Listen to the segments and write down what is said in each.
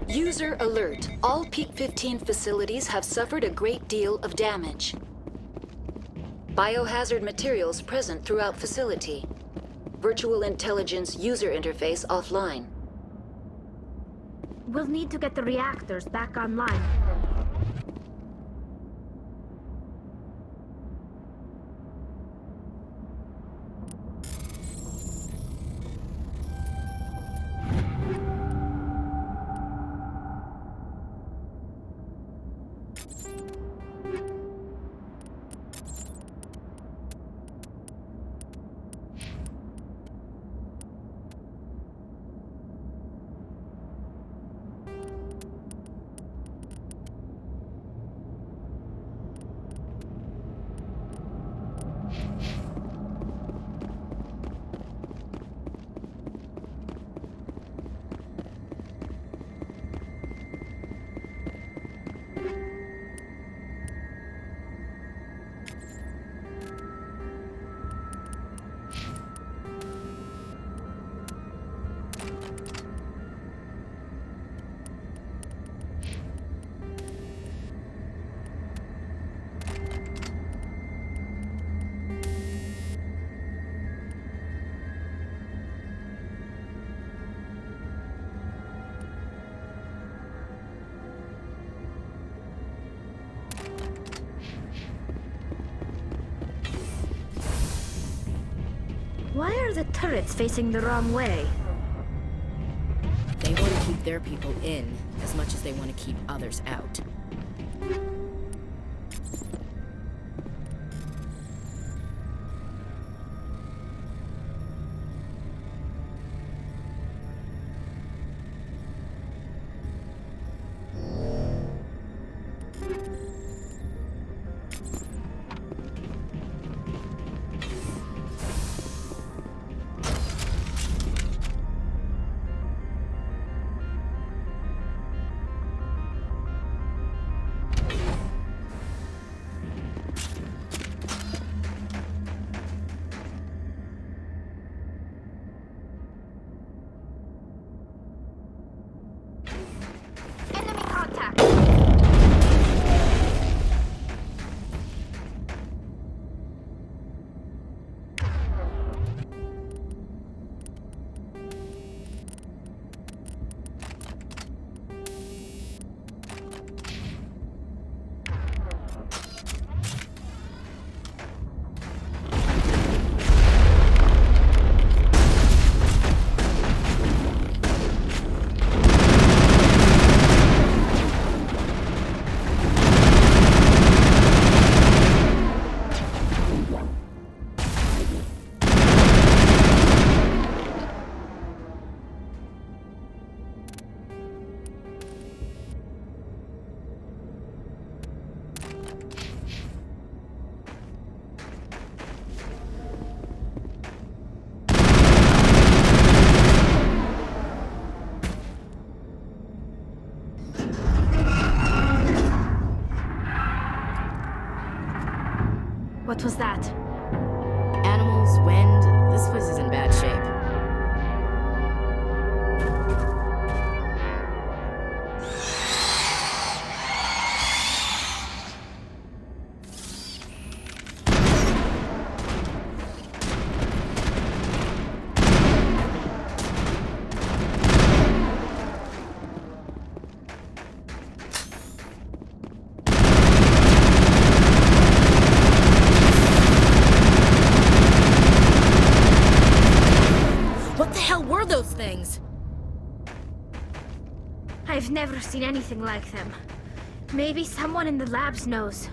User alert. All Peak 15 facilities have suffered a great deal of damage. Biohazard materials present throughout facility. Virtual intelligence user interface offline. We'll need to get the reactors back online. Why are the turrets facing the wrong way? They want to keep their people in as much as they want to keep others out. Enemy contact! What was that? Animals, wind, this place is in bad shape. What the hell were those things? I've never seen anything like them. Maybe someone in the labs knows.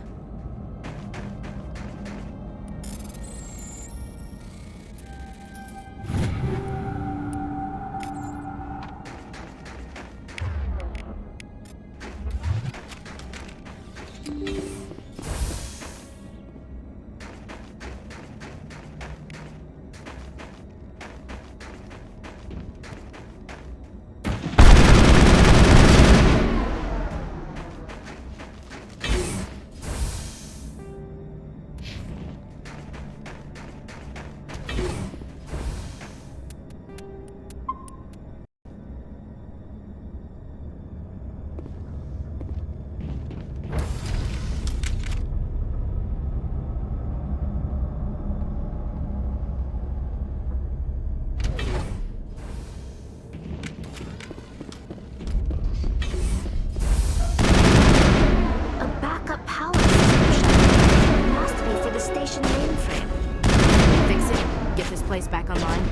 place back online.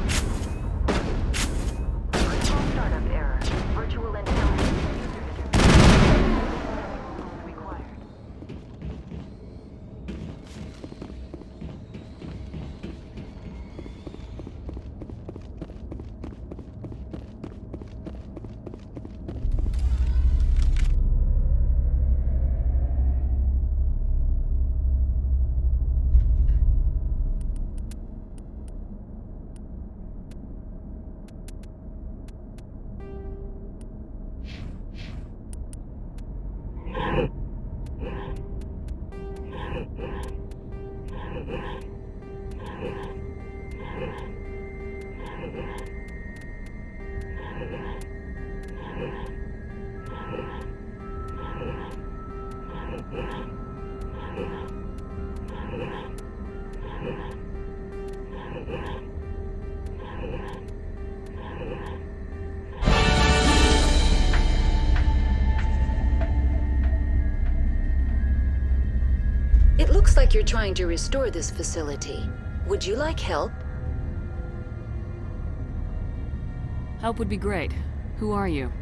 Startup error. Virtual intelligence user interface required. It looks like you're trying to restore this facility. Would you like help? Help would be great. Who are you?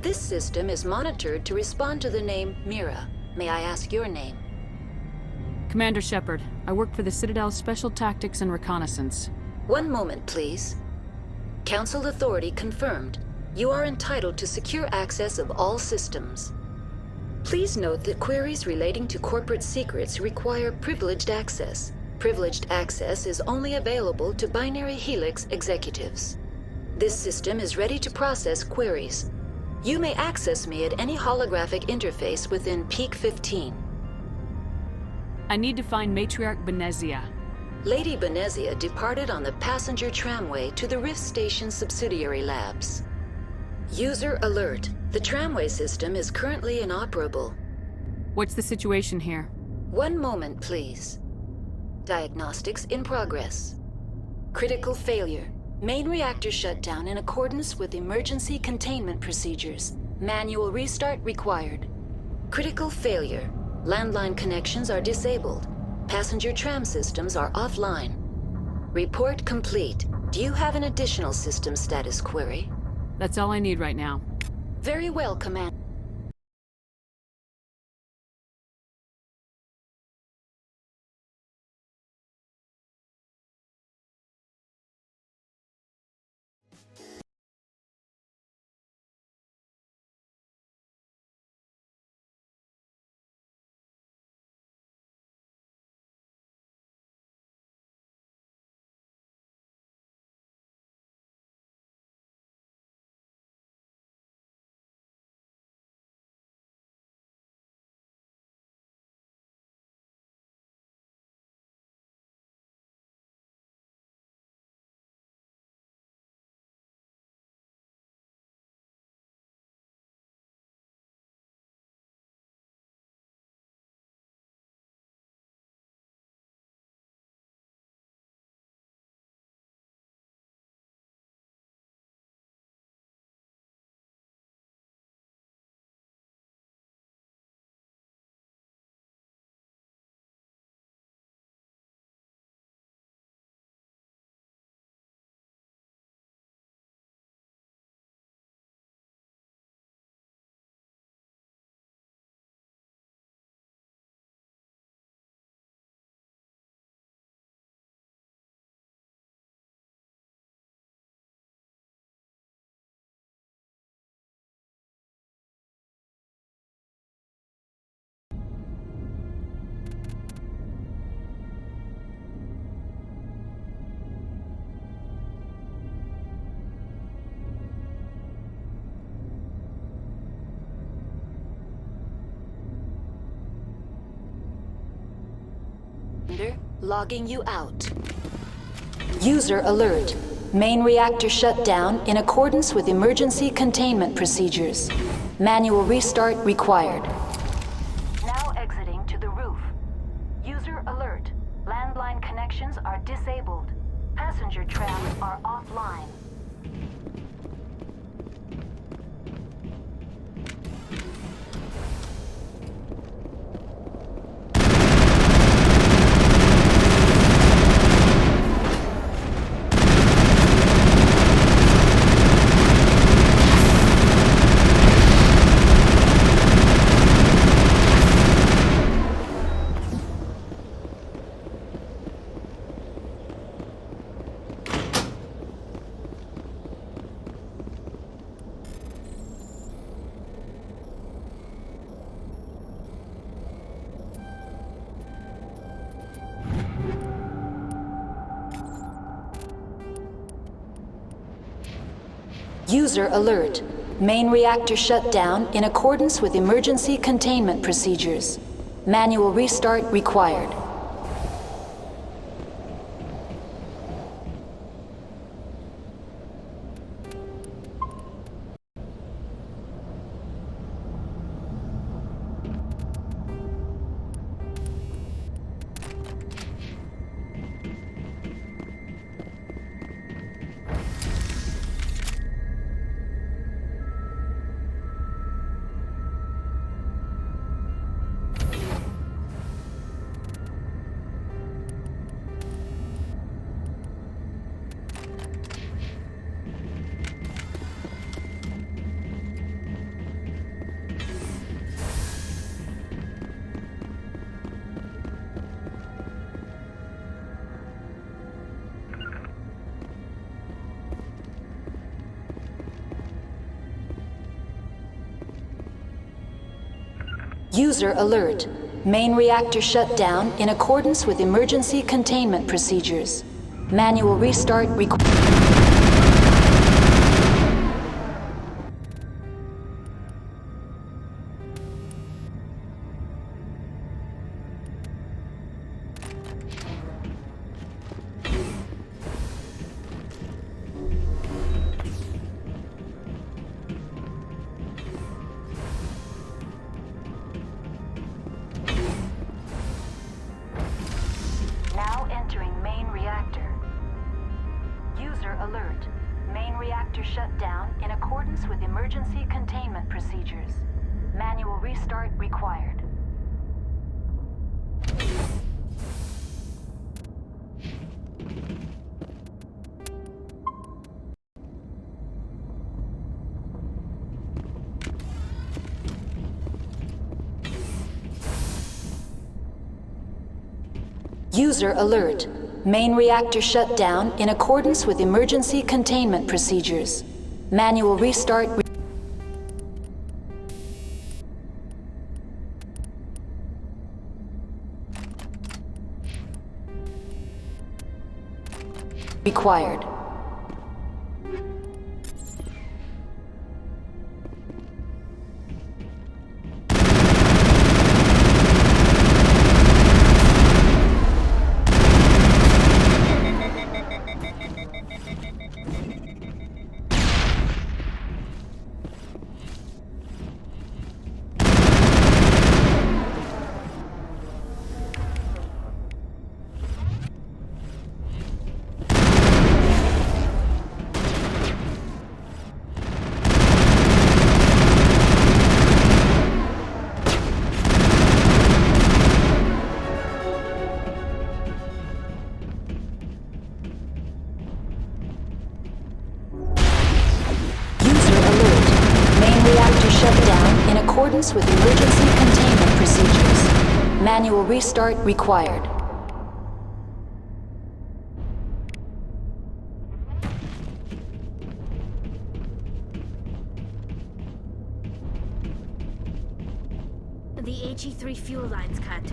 This system is monitored to respond to the name Mira. May I ask your name? Commander Shepard. I work for the Citadel's Special Tactics and Reconnaissance. One moment, please. Council authority confirmed. You are entitled to secure access of all systems. Please note that queries relating to corporate secrets require privileged access. Privileged access is only available to Binary Helix executives. This system is ready to process queries. You may access me at any holographic interface within Peak 15. I need to find Matriarch Benezia. Lady Benezia departed on the passenger tramway to the Rift Station subsidiary labs. User alert. The tramway system is currently inoperable. What's the situation here? One moment, please. Diagnostics in progress. Critical failure. Main reactor shut down in accordance with emergency containment procedures. Manual restart required. Critical failure. Landline connections are disabled. Passenger tram systems are offline. Report complete. Do you have an additional system status query? That's all I need right now. Very well, Commander. Logging you out. User alert. Main reactor shut down in accordance with emergency containment procedures. Manual restart required. Now exiting to the roof. User alert. Landline connections are disabled. Passenger trams are offline. User alert. Main reactor shut down in accordance with emergency containment procedures. Manual restart required. User alert. Main reactor shut down in accordance with emergency containment procedures. Manual restart required. Now entering main reactor. User alert. Main reactor shut down in accordance with emergency containment procedures. Manual restart required. User alert. Main reactor shut down in accordance with emergency containment procedures. Manual restart required. Shut down in accordance with emergency containment procedures. Manual restart required. The HE3 fuel line's cut.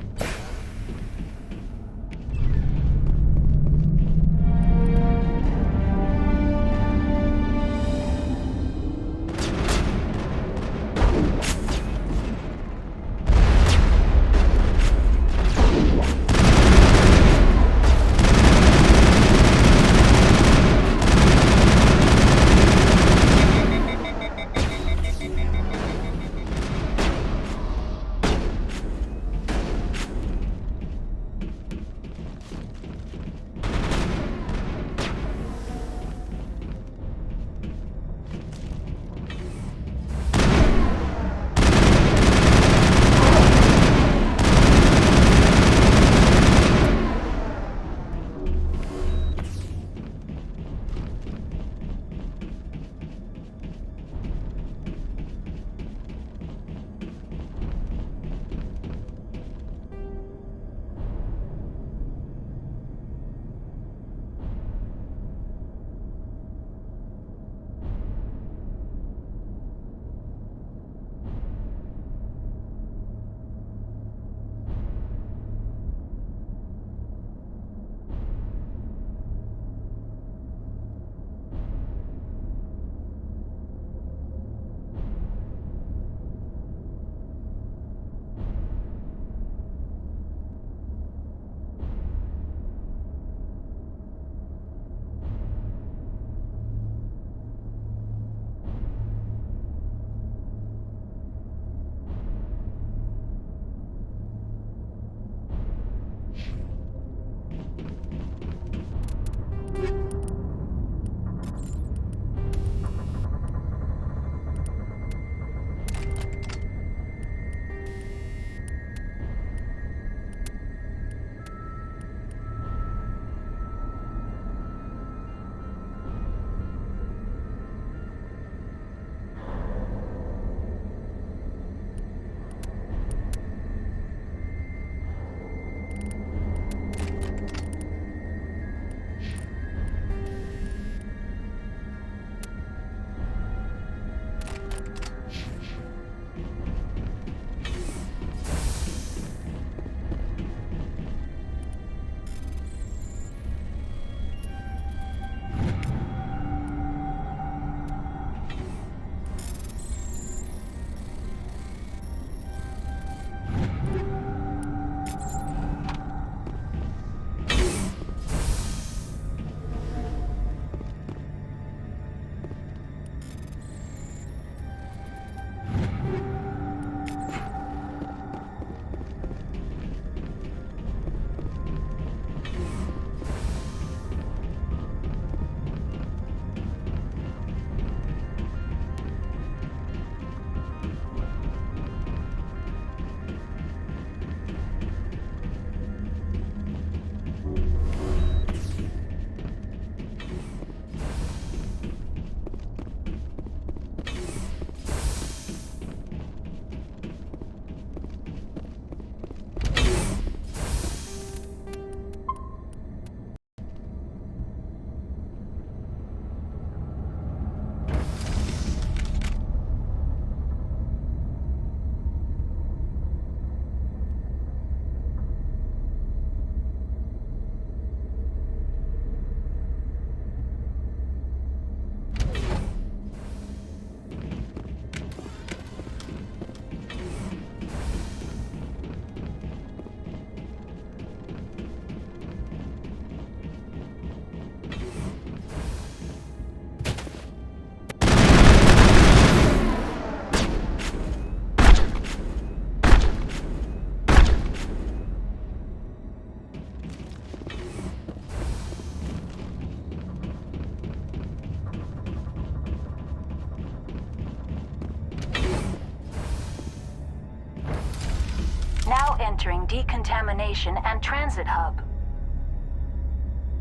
decontamination and transit hub.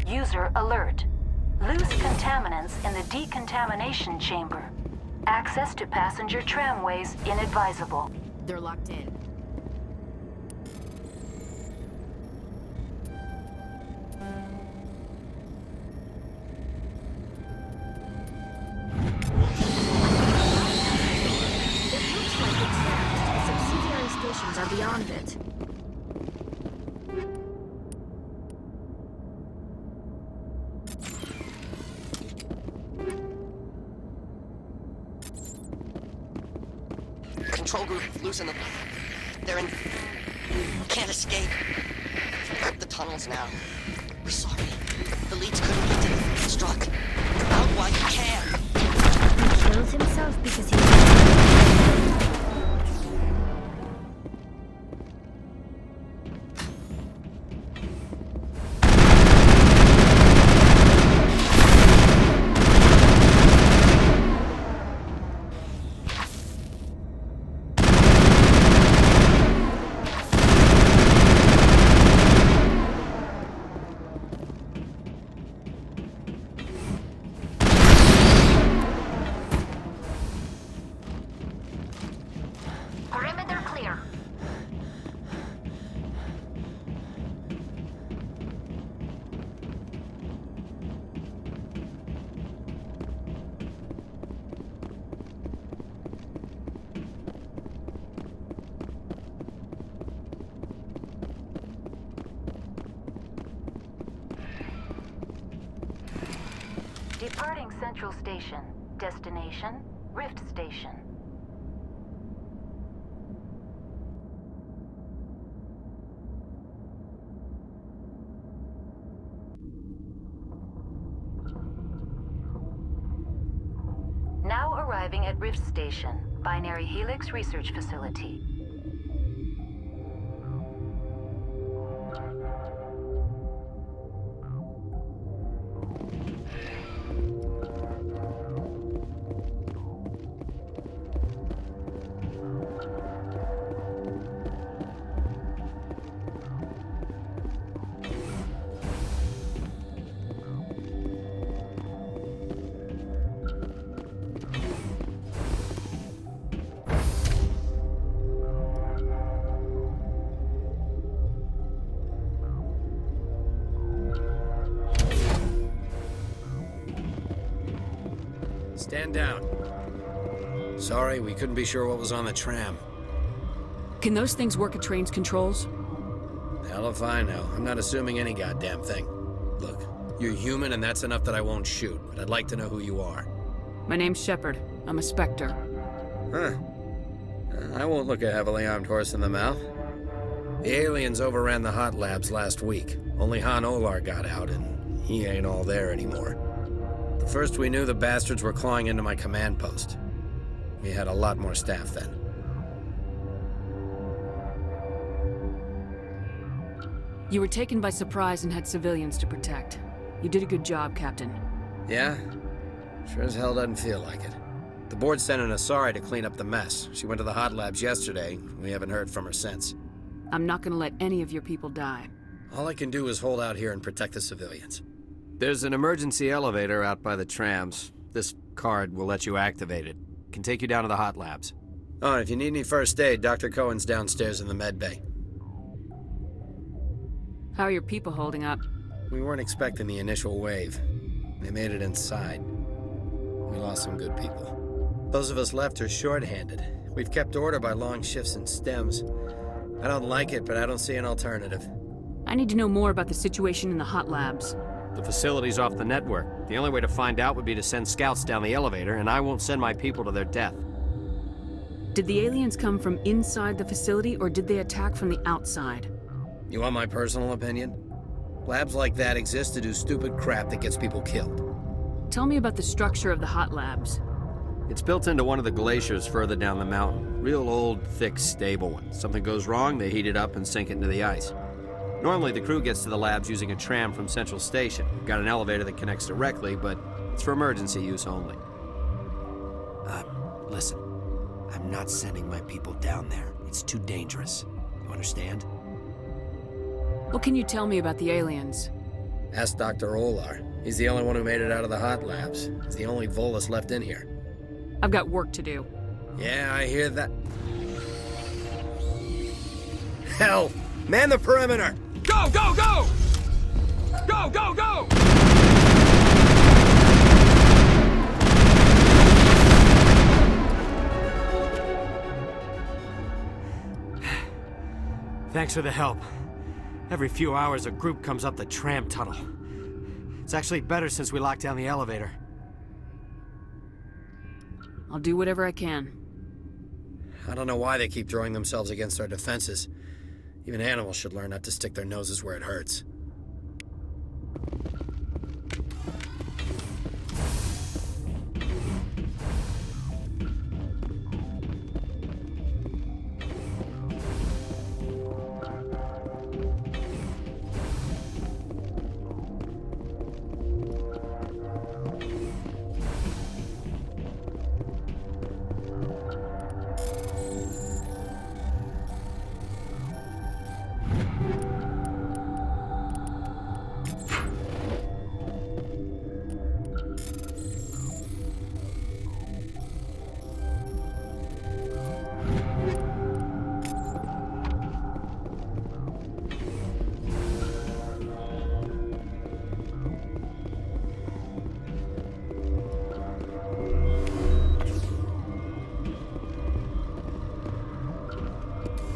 User alert. Loose contaminants in the decontamination chamber. Access to passenger tramways inadvisable. They're locked in. It looks like it's staffed. Subsidiary stations are beyond it. Control group, loosen them. They're in... Can't escape. The tunnels now. We're sorry. The leads couldn't get to the struck. Out while you can. He killed himself because he... Perimeter clear. Departing Central Station. Destination, Rift Station. Now arriving at Rift Station, Binary Helix Research Facility. Stand down. Sorry, we couldn't be sure what was on the tram. Can those things work at train's controls? Hell if I know. I'm not assuming any goddamn thing. Look, you're human and that's enough that I won't shoot, but I'd like to know who you are. My name's Shepard. I'm a Spectre. Huh. I won't look a heavily armed horse in the mouth. The aliens overran the hot labs last week. Only Han Olar got out, and he ain't all there anymore. The first we knew, the bastards were clawing into my command post. We had a lot more staff then. You were taken by surprise and had civilians to protect. You did a good job, Captain. Yeah? Sure as hell doesn't feel like it. The board sent an Asari to clean up the mess. She went to the hot labs yesterday. We haven't heard from her since. I'm not gonna let any of your people die. All I can do is hold out here and protect the civilians. There's an emergency elevator out by the trams. This card will let you activate it. Can take you down to the hot labs. Oh, and if you need any first aid, Dr. Cohen's downstairs in the med bay. How are your people holding up? We weren't expecting the initial wave. They made it inside. We lost some good people. Those of us left are short-handed. We've kept order by long shifts and stems. I don't like it, but I don't see an alternative. I need to know more about the situation in the hot labs. The facility's off the network. The only way to find out would be to send scouts down the elevator, and I won't send my people to their death. Did the aliens come from inside the facility, or did they attack from the outside? You want my personal opinion? Labs like that exist to do stupid crap that gets people killed. Tell me about the structure of the hot labs. It's built into one of the glaciers further down the mountain. Real old, thick, stable one. Something goes wrong, they heat it up and sink it into the ice. Normally, the crew gets to the labs using a tram from Central Station. We've got an elevator that connects directly, but it's for emergency use only. Listen. I'm not sending my people down there. It's too dangerous. You understand? What can you tell me about the aliens? Ask Dr. Olar. He's the only one who made it out of the hot labs. He's the only Volus left in here. I've got work to do. Yeah, I hear that. Hell! Man the perimeter! Go, go, go! Go, go, go! Thanks for the help. Every few hours, a group comes up the tram tunnel. It's actually better since we locked down the elevator. I'll do whatever I can. I don't know why they keep throwing themselves against our defenses. Even animals should learn not to stick their noses where it hurts.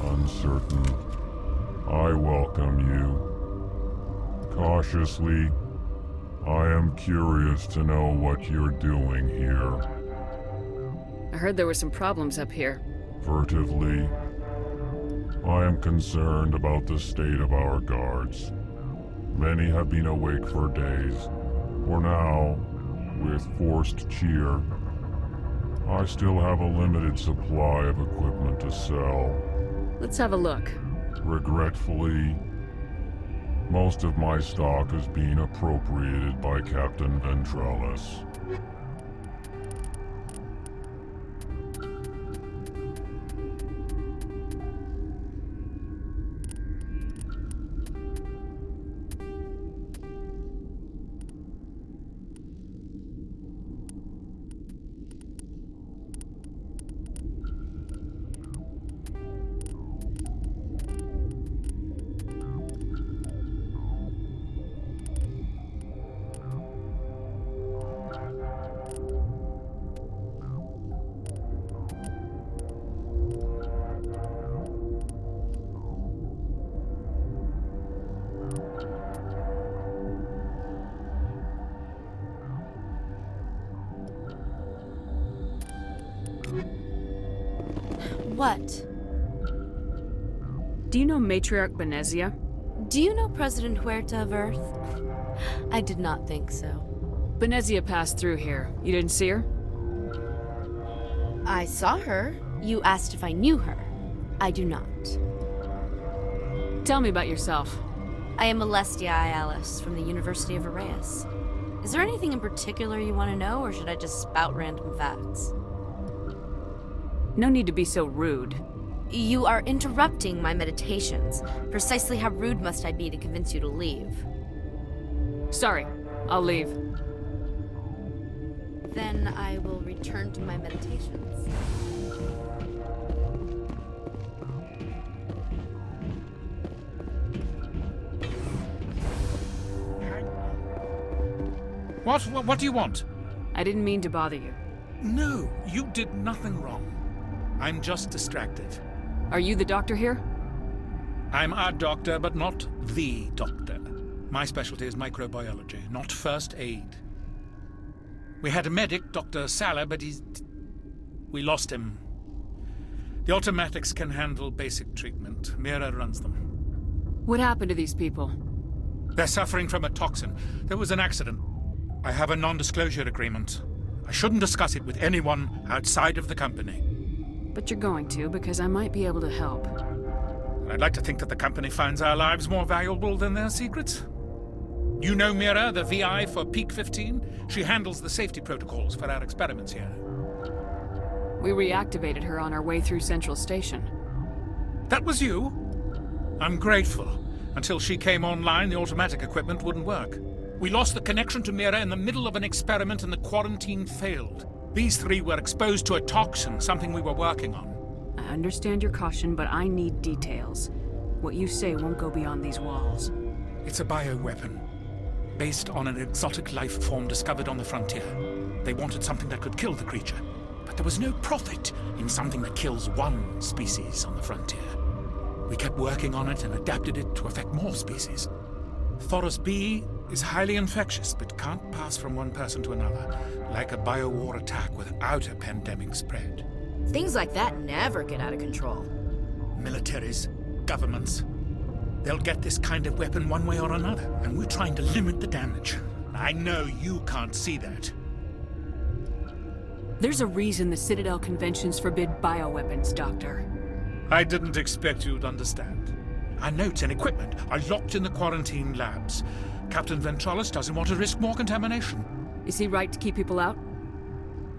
Uncertain. I welcome you. Cautiously, I am curious to know what you're doing here. I heard there were some problems up here. Furtively, I am concerned about the state of our guards. Many have been awake for days. For now, with forced cheer, I still have a limited supply of equipment to sell. Let's have a look. Regretfully, most of my stock is being appropriated by Captain Ventrellis. What? Do you know Matriarch Benezia? Do you know President Huerta of Earth? I did not think so. Benezia passed through here. You didn't see her? I saw her. You asked if I knew her. I do not. Tell me about yourself. I am Alestia Ialis from the University of Arraeus. Is there anything in particular you want to know, or should I just spout random facts? No need to be so rude. You are interrupting my meditations. Precisely how rude must I be to convince you to leave? Sorry, I'll leave. Then I will return to my meditations. What do you want? I didn't mean to bother you. No, you did nothing wrong. I'm just distracted. Are you the doctor here? I'm a doctor, but not the doctor. My specialty is microbiology, not first aid. We had a medic, Dr. Salah, but we lost him. The automatics can handle basic treatment. Mira runs them. What happened to these people? They're suffering from a toxin. There was an accident. I have a non-disclosure agreement. I shouldn't discuss it with anyone outside of the company. But you're going to, because I might be able to help. I'd like to think that the company finds our lives more valuable than their secrets. You know Mira, the VI for Peak 15? She handles the safety protocols for our experiments here. We reactivated her on our way through Central Station. That was you? I'm grateful. Until she came online, the automatic equipment wouldn't work. We lost the connection to Mira in the middle of an experiment and the quarantine failed. These three were exposed to a toxin, something we were working on. I understand your caution, but I need details. What you say won't go beyond these walls. It's a bioweapon, based on an exotic life form discovered on the frontier. They wanted something that could kill the creature, but there was no profit in something that kills one species on the frontier. We kept working on it and adapted it to affect more species. Thoros B is highly infectious, but can't pass from one person to another, like a biowar attack without a pandemic spread. Things like that never get out of control. Militaries, governments, they'll get this kind of weapon one way or another, and we're trying to limit the damage. I know you can't see that. There's a reason the Citadel conventions forbid bioweapons, Doctor. I didn't expect you'd understand. Our notes and equipment are locked in the quarantine labs. Captain Ventralis doesn't want to risk more contamination. Is he right to keep people out?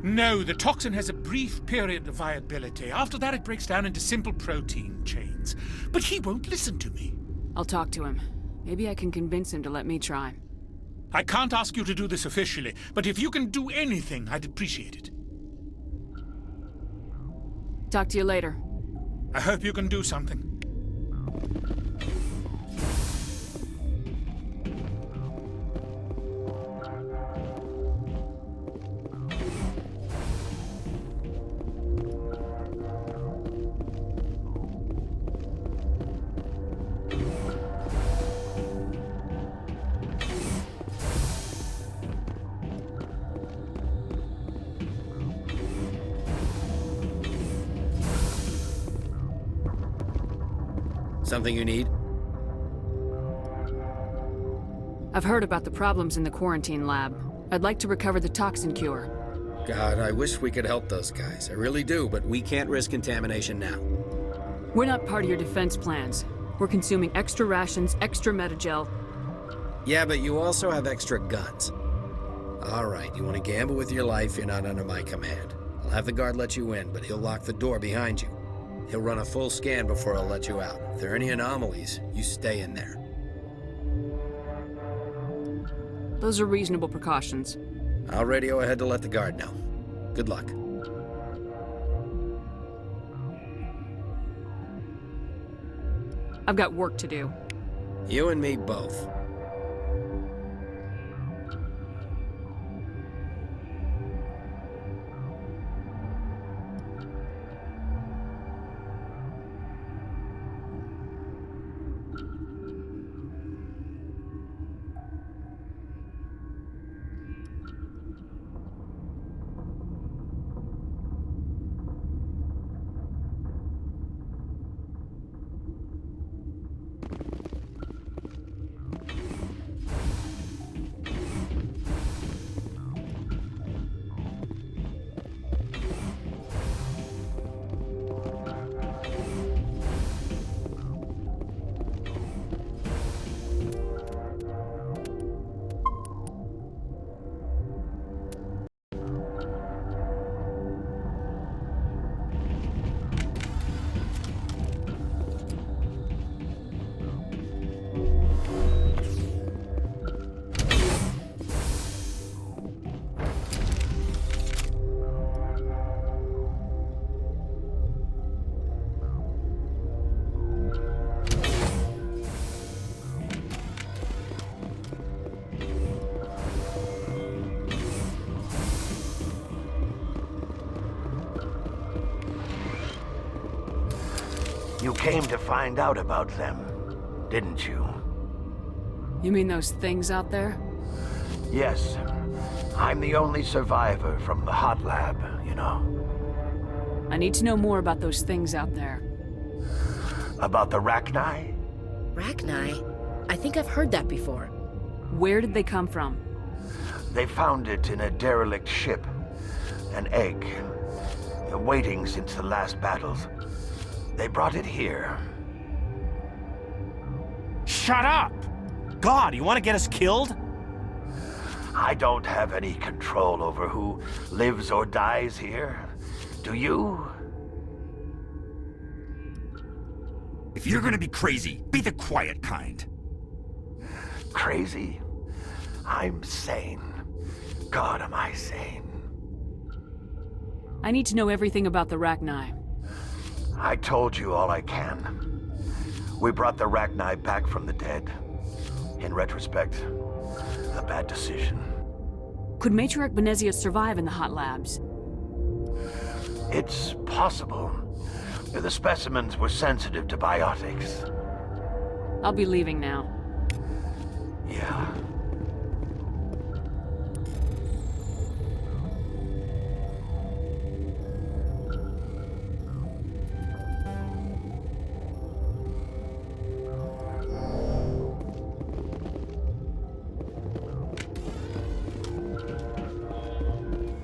No, the toxin has a brief period of viability. After that, it breaks down into simple protein chains. But he won't listen to me. I'll talk to him. Maybe I can convince him to let me try. I can't ask you to do this officially, but if you can do anything, I'd appreciate it. Talk to you later. I hope you can do something. Something you need? I've heard about the problems in the quarantine lab. I'd like to recover the toxin cure. God, I wish we could help those guys. I really do, but we can't risk contamination now. We're not part of your defense plans. We're consuming extra rations, extra Metagel. Yeah, but you also have extra guns. All right, you want to gamble with your life, you're not under my command. I'll have the guard let you in, but he'll lock the door behind you. He'll run a full scan before he'll let you out. If there are any anomalies, you stay in there. Those are reasonable precautions. I'll radio ahead to let the guard know. Good luck. I've got work to do. You and me both. You came to find out about them, didn't you? You mean those things out there? Yes. I'm the only survivor from the hot lab, you know. I need to know more about those things out there. About the Rachni? Rachni? I think I've heard that before. Where did they come from? They found it in a derelict ship. An egg. Waiting since the last battles. They brought it here. Shut up! God, you want to get us killed? I don't have any control over who lives or dies here. Do you? If you're gonna be crazy, be the quiet kind. Crazy? I'm sane. God, am I sane. I need to know everything about the Rachni. I told you all I can. We brought the Rachni back from the dead. In retrospect, a bad decision. Could Matriarch Benezia survive in the hot labs? It's possible. The specimens were sensitive to biotics. I'll be leaving now. Yeah.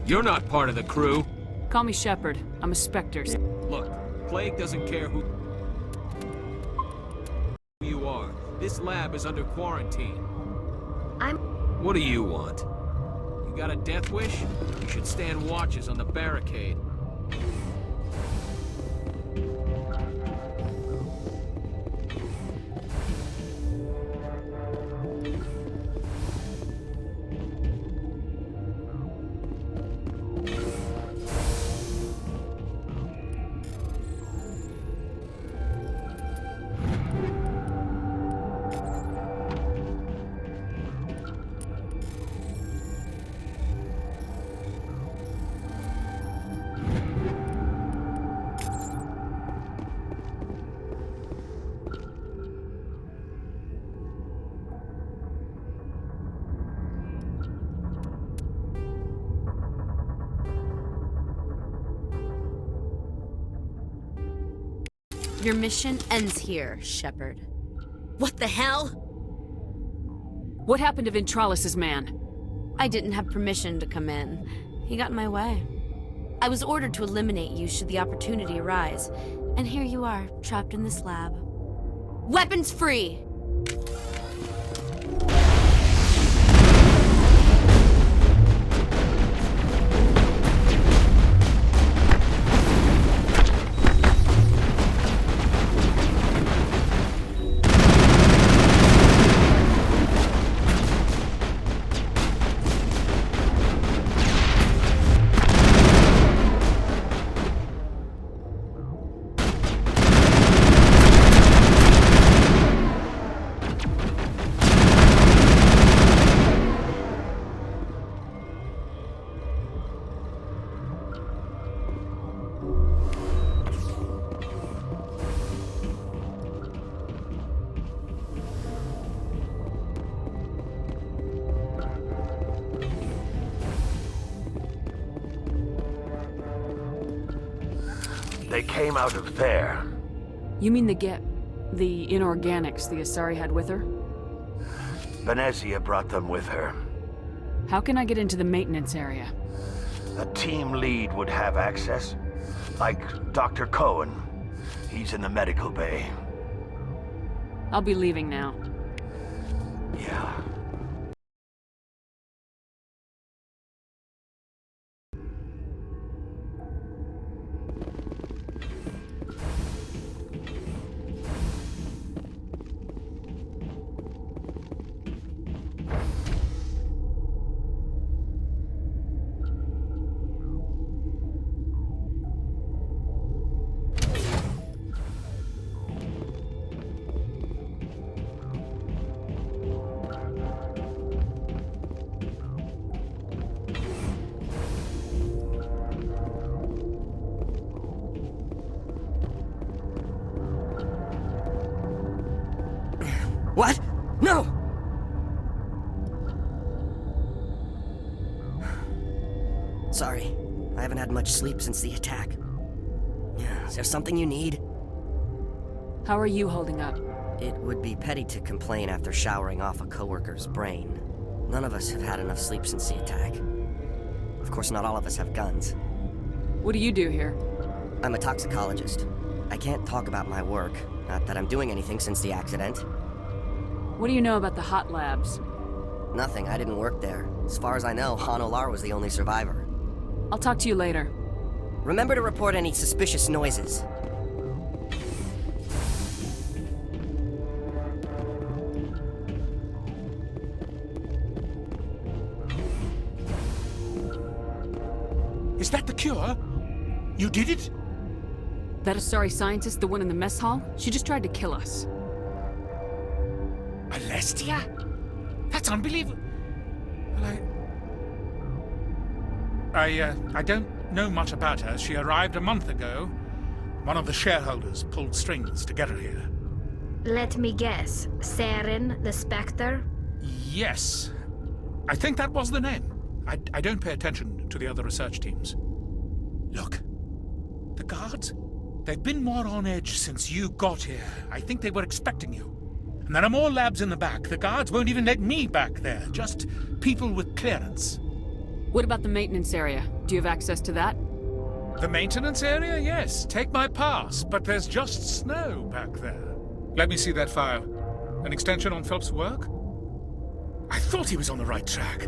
You're not part of the crew. Call me Shepard. I'm a Spectre. Look, Plague doesn't care who you are. This lab is under quarantine. What do you want? You got a death wish? You should stand watches on the barricade. Your mission ends here, Shepard. What the hell? What happened to Ventralis's man? I didn't have permission to come in. He got in my way. I was ordered to eliminate you should the opportunity arise. And here you are, trapped in this lab. Weapons free! They came out of there. You mean the inorganics the Asari had with her? Benezia brought them with her. How can I get into the maintenance area? A team lead would have access. Like Dr. Cohen. He's in the medical bay. I'll be leaving now. Yeah. What? No! Sorry. I haven't had much sleep since the attack. Is there something you need? How are you holding up? It would be petty to complain after showering off a coworker's brain. None of us have had enough sleep since the attack. Of course, not all of us have guns. What do you do here? I'm a toxicologist. I can't talk about my work. Not that I'm doing anything since the accident. What do you know about the hot labs? Nothing. I didn't work there. As far as I know, Han Olar was the only survivor. I'll talk to you later. Remember to report any suspicious noises. Is that the cure? You did it? That Asari scientist, the one in the mess hall? She just tried to kill us. Alestia? That's unbelievable. Well, I don't know much about her. She arrived a month ago. One of the shareholders pulled strings to get her here. Let me guess. Saren, the Spectre? Yes. I think that was the name. I don't pay attention to the other research teams. Look. The guards? They've been more on edge since you got here. I think they were expecting you. And there are more labs in the back. The guards won't even let me back there. Just people with clearance. What about the maintenance area? Do you have access to that? The maintenance area? Yes. Take my pass. But there's just snow back there. Let me see that file. An extension on Phelps' work? I thought he was on the right track.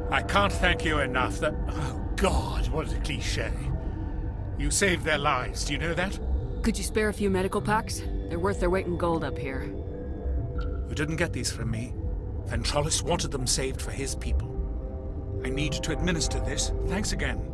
I can't thank you enough that... Oh, God, what a cliché. You saved their lives, do you know that? Could you spare a few medical packs? They're worth their weight in gold up here. You didn't get these from me. Ventrolis wanted them saved for his people. I need to administer this. Thanks again.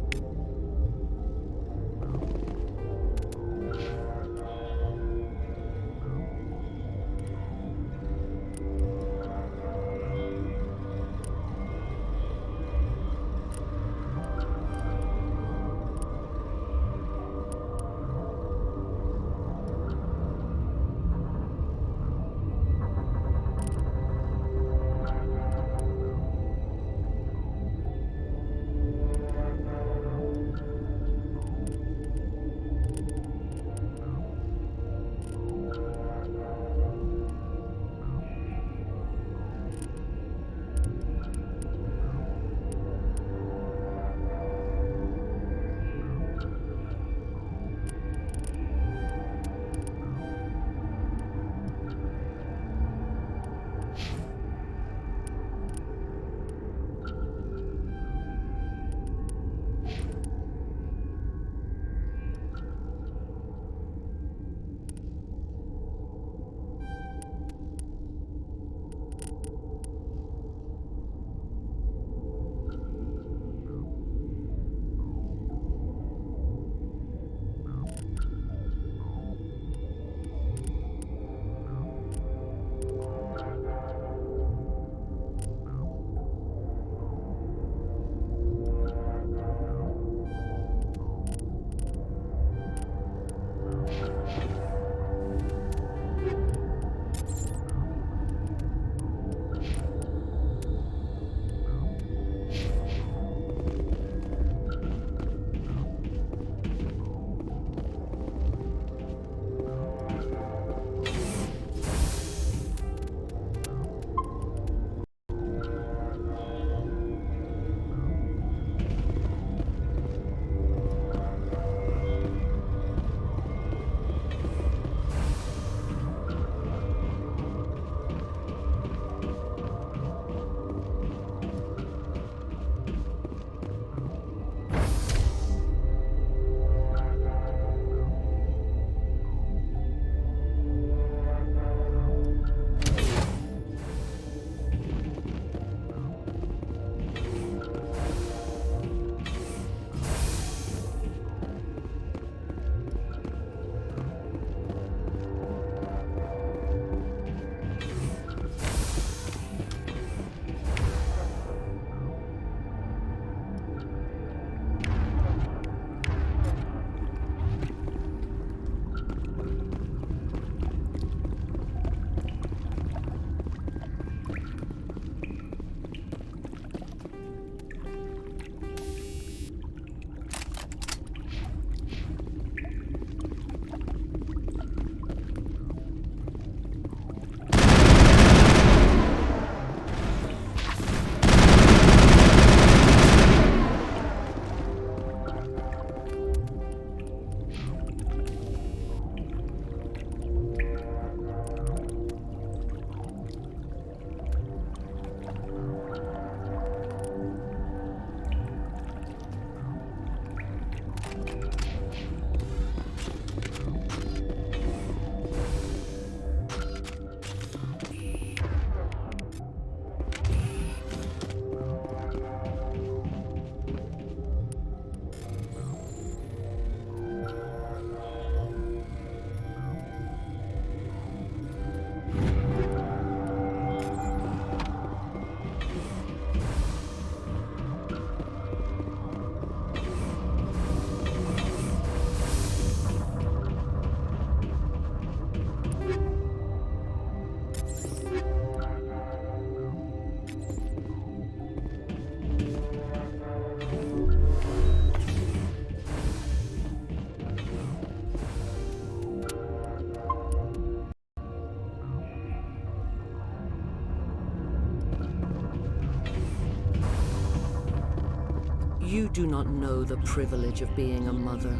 You do not know the privilege of being a mother.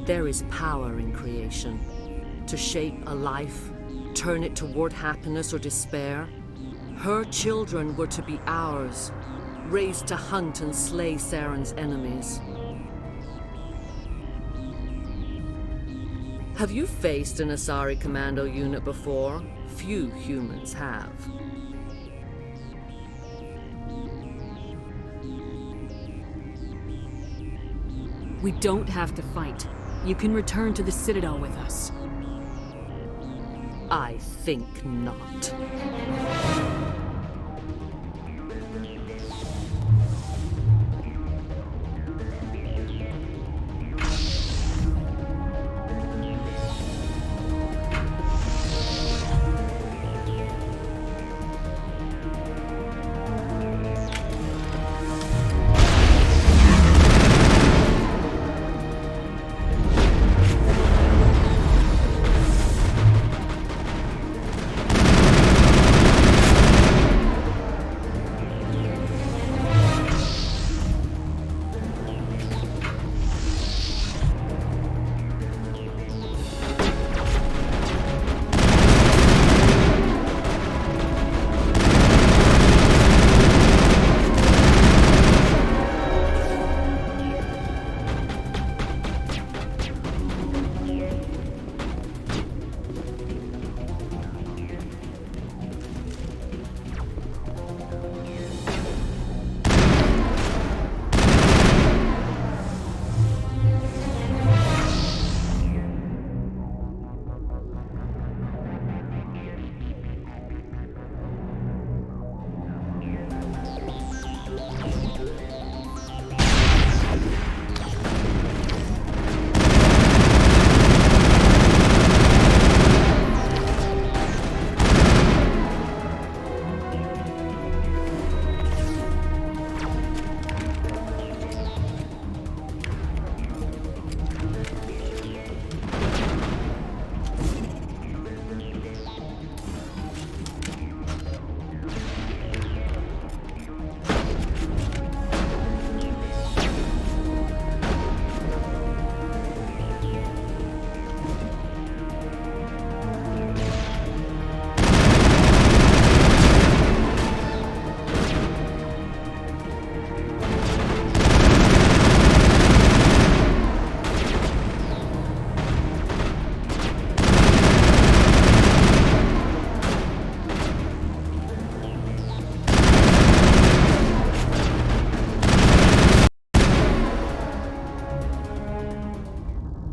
There is power in creation. To shape a life, turn it toward happiness or despair. Her children were to be ours, raised to hunt and slay Saren's enemies. Have you faced an Asari commando unit before? Few humans have. We don't have to fight. You can return to the Citadel with us. I think not.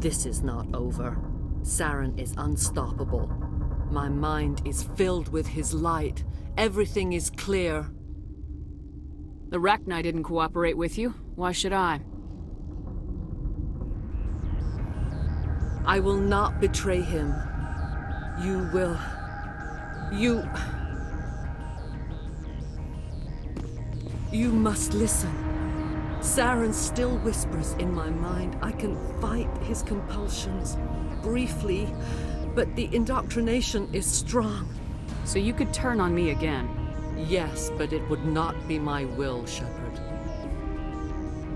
This is not over. Saren is unstoppable. My mind is filled with his light. Everything is clear. The Rachni didn't cooperate with you. Why should I? I will not betray him. You will. You must listen. Saren still whispers in my mind. I can fight his compulsions, briefly, but the indoctrination is strong. So you could turn on me again? Yes, but it would not be my will, Shepard.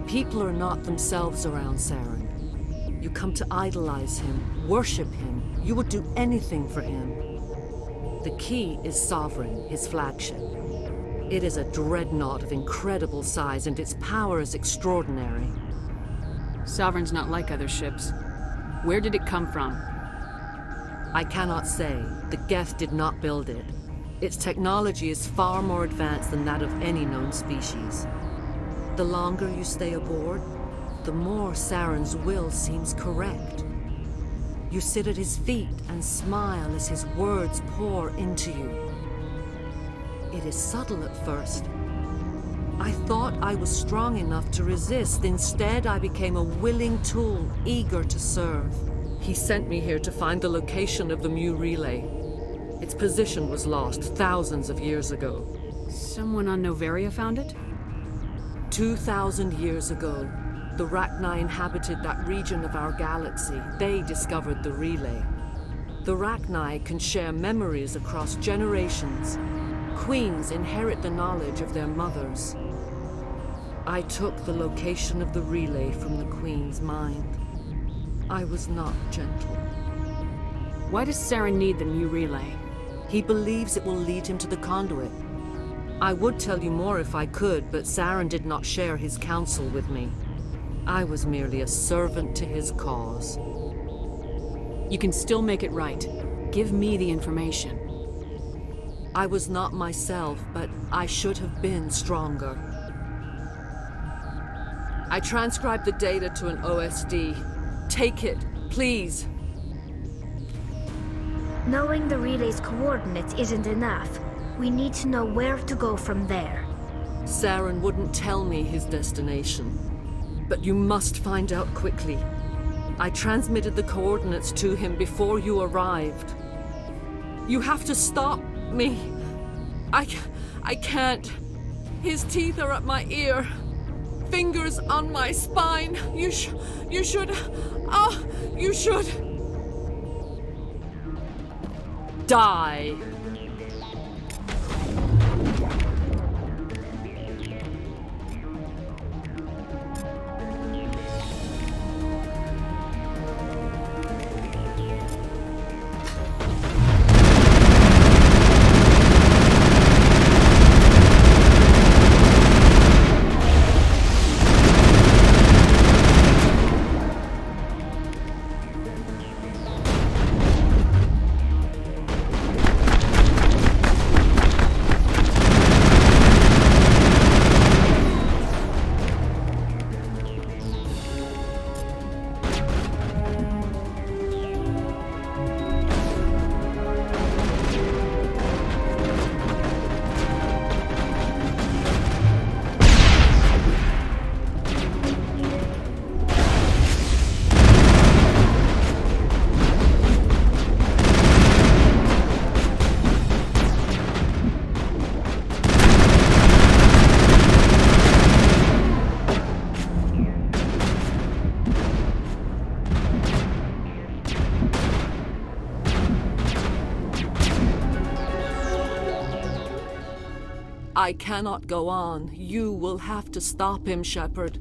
People are not themselves around Saren. You come to idolize him, worship him. You would do anything for him. The key is Sovereign, his flagship. It is a dreadnought of incredible size, and its power is extraordinary. Sovereign's not like other ships. Where did it come from? I cannot say. The Geth did not build it. Its technology is far more advanced than that of any known species. The longer you stay aboard, the more Saren's will seems correct. You sit at his feet and smile as his words pour into you. It is subtle at first. I thought I was strong enough to resist. Instead, I became a willing tool, eager to serve. He sent me here to find the location of the Mu relay. Its position was lost thousands of years ago. Someone on Noveria found it? 2,000 years ago, the Rachni inhabited that region of our galaxy. They discovered the relay. The Rachni can share memories across generations. Queens inherit the knowledge of their mothers. I took the location of the relay from the Queen's mind. I was not gentle. Why does Saren need the new relay? He believes it will lead him to the conduit. I would tell you more if I could, but Saren did not share his counsel with me. I was merely a servant to his cause. You can still make it right. Give me the information. I was not myself, but I should have been stronger. I transcribed the data to an OSD. Take it, please. Knowing the relay's coordinates isn't enough. We need to know where to go from there. Saren wouldn't tell me his destination. But you must find out quickly. I transmitted the coordinates to him before you arrived. You have to stop me. I can't. His teeth are at my ear. Fingers on my spine. You should. You should. Die. I cannot go on. You will have to stop him, Shepard.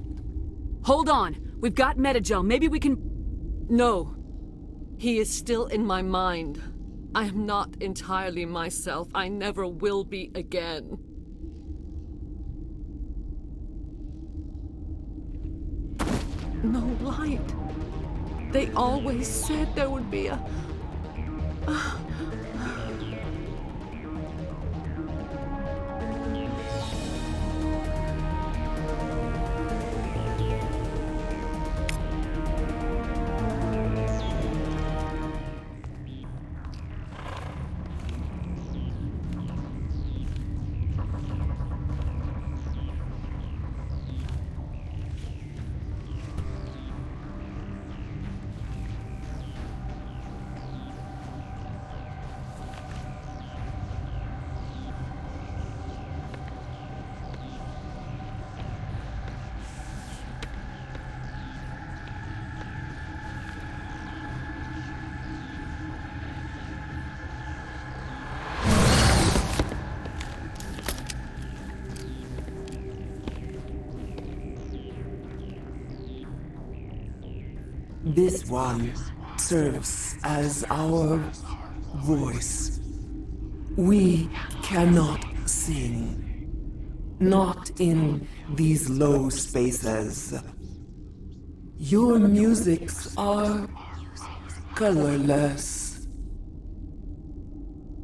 Hold on. We've got Metagel. Maybe we can... No. He is still in my mind. I am not entirely myself. I never will be again. No light. They always said there would be a... This one serves as our voice. We cannot sing. Not in these low spaces. Your musics are colorless.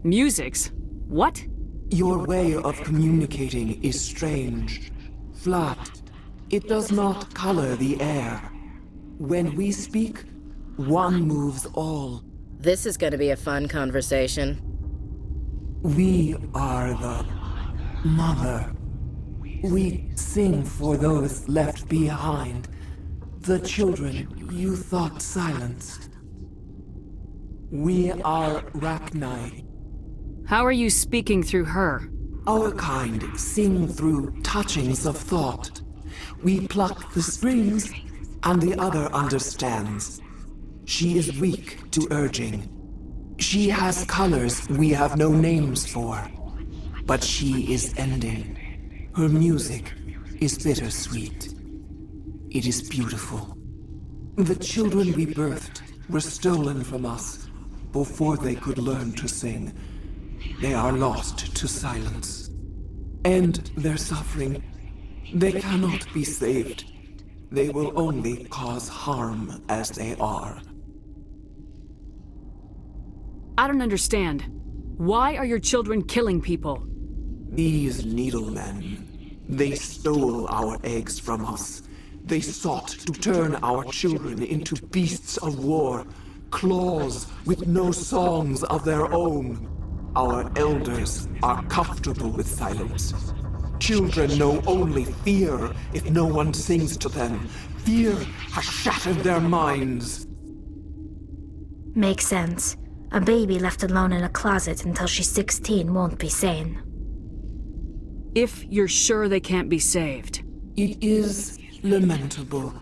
Musics? What? Your way of communicating is strange. Flat. It does not color the air. When we speak, one moves all. This is going to be a fun conversation. We are the mother. We sing for those left behind. The children you thought silenced. We are Rachni. How are you speaking through her? Our kind sing through touchings of thought. We pluck the strings, and the other understands. She is weak to urging. She has colors we have no names for. But she is ending. Her music is bittersweet. It is beautiful. The children we birthed were stolen from us before they could learn to sing. They are lost to silence. And their suffering, they cannot be saved. They will only cause harm as they are. I don't understand. Why are your children killing people? These needlemen, they stole our eggs from us. They sought to turn our children into beasts of war, claws with no songs of their own. Our elders are comfortable with silence. Children know only fear if no one sings to them. Fear has shattered their minds. Makes sense. A baby left alone in a closet until she's 16 won't be sane. If you're sure they can't be saved. It is lamentable,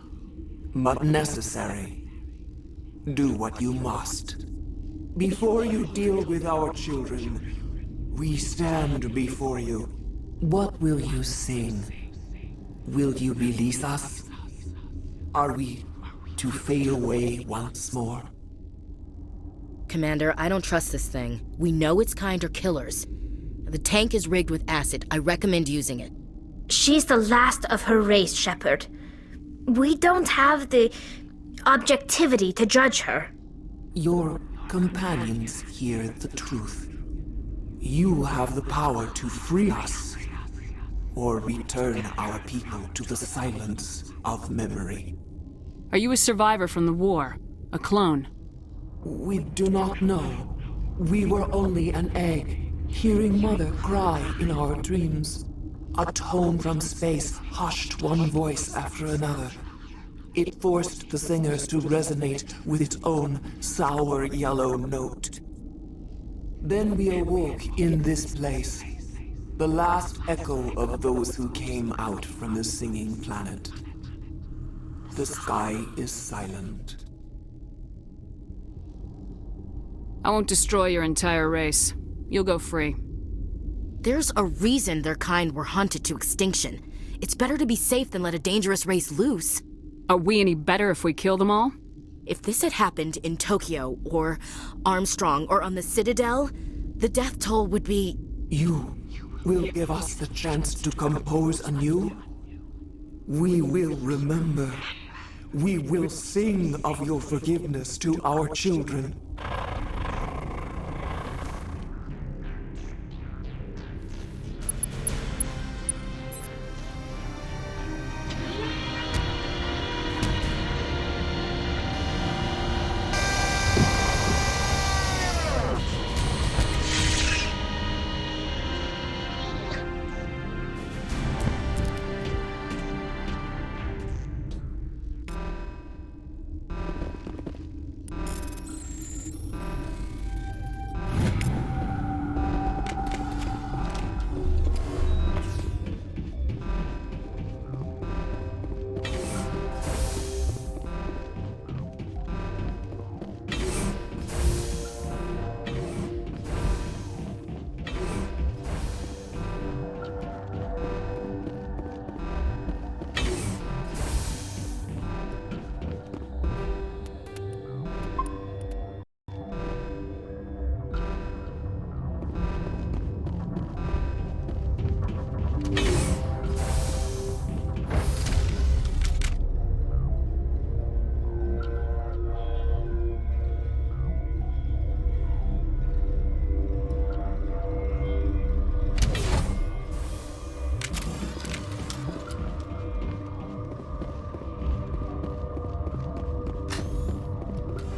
but necessary. Do what you must. Before you deal with our children, we stand before you. What will you sing? Will you release us? Are we to fade away once more? Commander, I don't trust this thing. We know its kind are killers. The tank is rigged with acid. I recommend using it. She's the last of her race, Shepard. We don't have the objectivity to judge her. Your companions hear the truth. You have the power to free us, or return our people to the silence of memory. Are you a survivor from the war? A clone? We do not know. We were only an egg, hearing Mother cry in our dreams. A tone from space hushed one voice after another. It forced the singers to resonate with its own sour yellow note. Then we awoke in this place, the last echo of those who came out from the singing planet. The sky is silent. I won't destroy your entire race. You'll go free. There's a reason their kind were hunted to extinction. It's better to be safe than let a dangerous race loose. Are we any better if we kill them all? If this had happened in Tokyo, or Armstrong, or on the Citadel, the death toll would be... You will give us the chance to compose anew? We will remember. We will sing of your forgiveness to our children.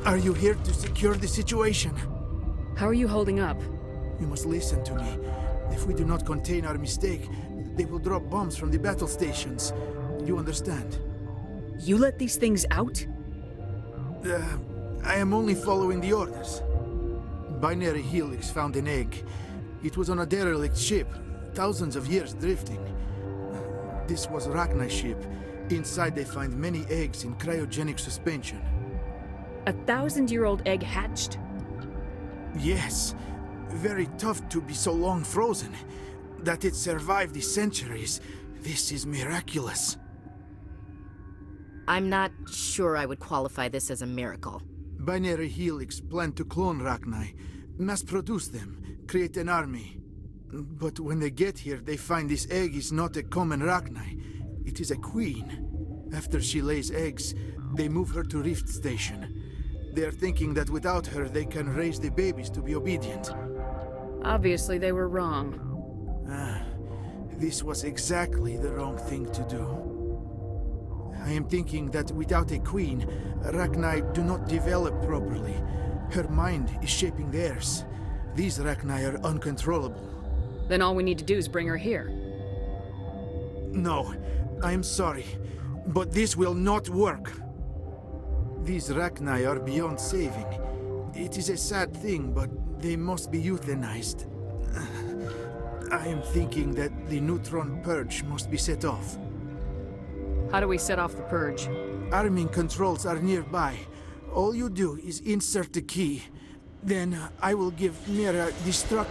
Are you here to secure the situation? How are you holding up? You must listen to me. If we do not contain our mistake, they will drop bombs from the battle stations. You understand? You let these things out? I am only following the orders. Binary Helix found an egg. It was on a derelict ship, thousands of years drifting. This was Rachna's ship. Inside they find many eggs in cryogenic suspension. A 1,000-year-old egg hatched? Yes. Very tough to be so long frozen. That it survived the centuries. This is miraculous. I'm not sure I would qualify this as a miracle. Binary Helix planned to clone Rachni, mass-produce them, create an army. But when they get here, they find this egg is not a common Rachni. It is a queen. After she lays eggs, they move her to Rift Station. They are thinking that without her, they can raise the babies to be obedient. Obviously, they were wrong. This was exactly the wrong thing to do. I am thinking that without a queen, Rachni do not develop properly. Her mind is shaping theirs. These Rachni are uncontrollable. Then all we need to do is bring her here. No, I am sorry, but this will not work. These Rachni are beyond saving. It is a sad thing, but they must be euthanized. I am thinking that the neutron purge must be set off. How do we set off the purge? Arming controls are nearby. All you do is insert the key. Then I will give Mira destruct...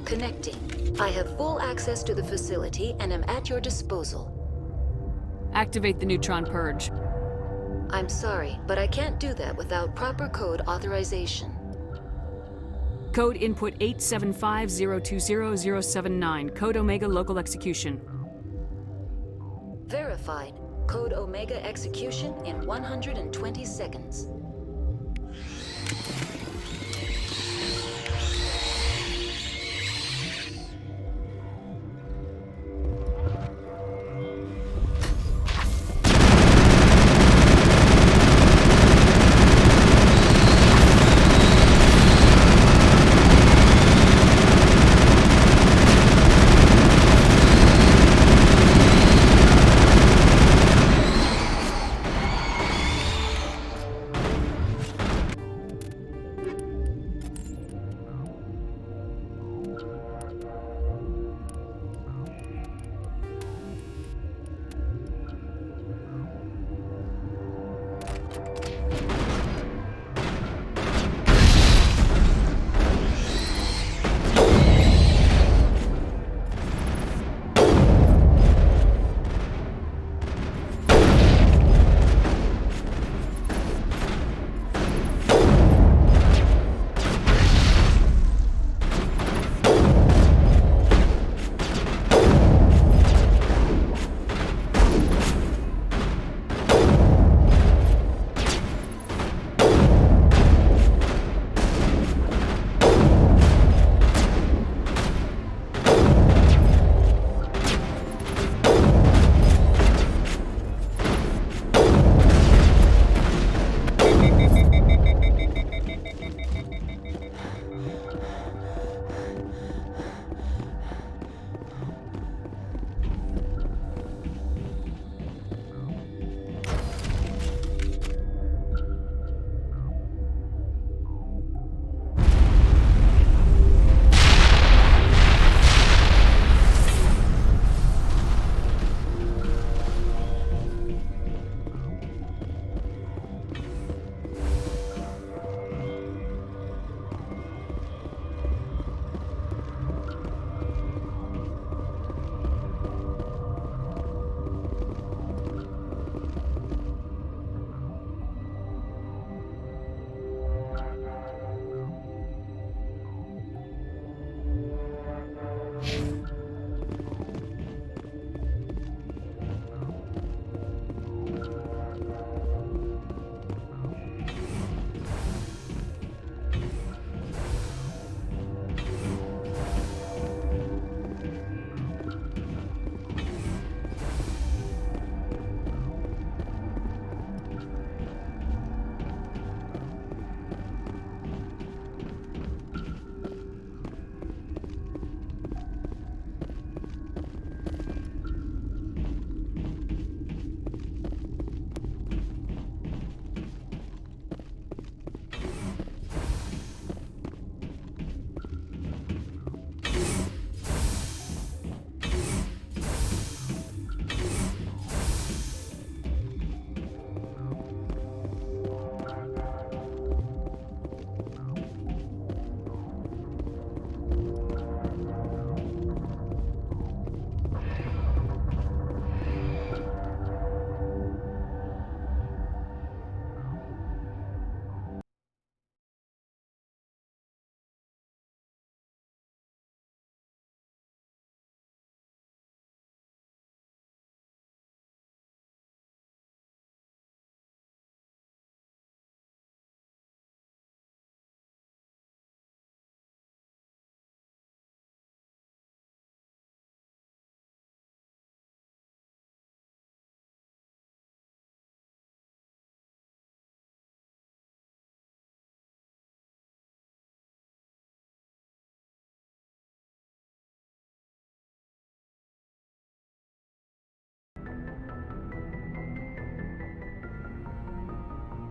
Connecting. I have full access to the facility and am at your disposal. Activate the neutron purge. I'm sorry, but I can't do that without proper code authorization. Code input 875020079. Code Omega local execution. Verified. Code Omega execution in 120 seconds.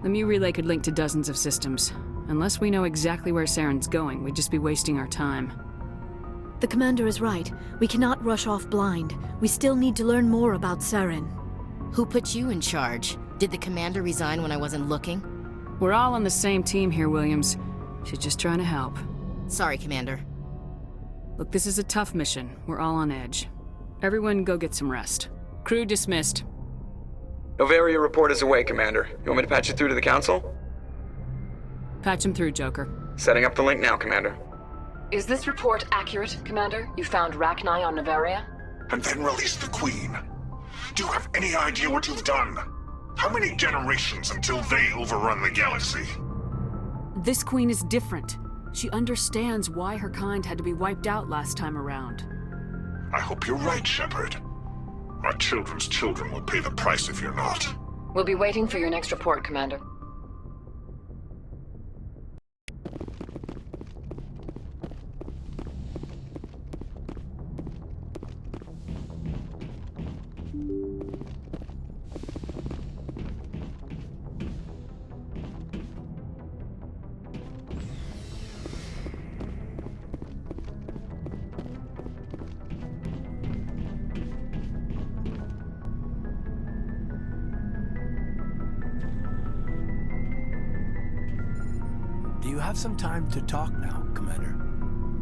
The Mu relay could link to dozens of systems. Unless we know exactly where Saren's going, we'd just be wasting our time. The commander is right. We cannot rush off blind. We still need to learn more about Saren. Who put you in charge? Did the commander resign when I wasn't looking? We're all on the same team here, Williams. She's just trying to help. Sorry, Commander. Look, this is a tough mission. We're all on edge. Everyone go get some rest. Crew dismissed. Novaria report is away, Commander. You want me to patch you through to the Council? Patch him through, Joker. Setting up the link now, Commander. Is this report accurate, Commander? You found Rachni on Novaria? And then released the Queen. Do you have any idea what you've done? How many generations until they overrun the galaxy? This Queen is different. She understands why her kind had to be wiped out last time around. I hope you're right, Shepard. Our children's children will pay the price if you're not. We'll be waiting for your next report, Commander. Do you have some time to talk now, Commander?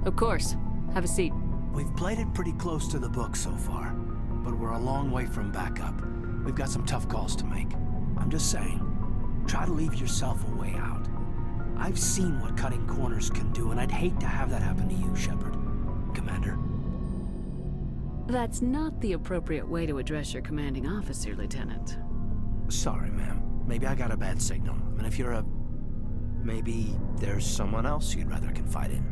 Of course. Have a seat. We've played it pretty close to the book so far, but we're a long way from backup. We've got some tough calls to make. I'm just saying, try to leave yourself a way out. I've seen what cutting corners can do, and I'd hate to have that happen to you, Shepard. Commander. That's not the appropriate way to address your commanding officer, Lieutenant. Sorry, ma'am. Maybe I got a bad signal. And if you're a... maybe there's someone else you'd rather confide in.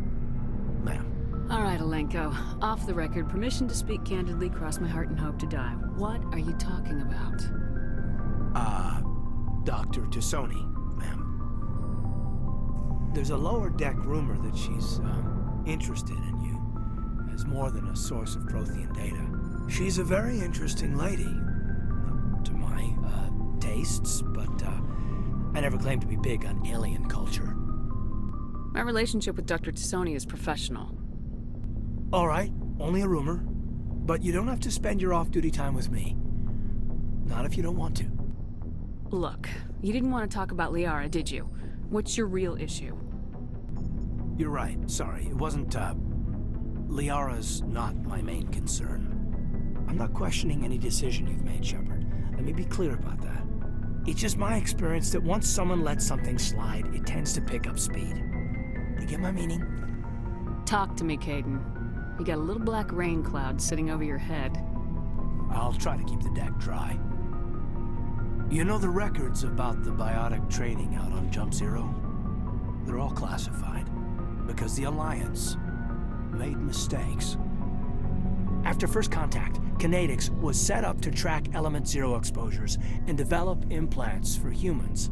Ma'am. All right, Alenko. Off the record, permission to speak candidly, cross my heart and hope to die. What are you talking about? Dr. T'Soni, ma'am. There's a lower deck rumor that she's, interested in you as more than a source of Prothean data. She's a very interesting lady. To my, tastes, but, I never claimed to be big on alien culture. My relationship with Dr. T'Soni is professional. All right, only a rumor. But you don't have to spend your off-duty time with me. Not if you don't want to. Look, you didn't want to talk about Liara, did you? What's your real issue? You're right, sorry. It wasn't, Liara's not my main concern. I'm not questioning any decision you've made, Shepard. Let me be clear about that. It's just my experience that once someone lets something slide, it tends to pick up speed. You get my meaning? Talk to me, Kaidan. You got a little black rain cloud sitting over your head. I'll try to keep the deck dry. You know the records about the biotic training out on Jump Zero? They're all classified, because the Alliance made mistakes. After first contact, Kinetics was set up to track Element Zero exposures and develop implants for humans.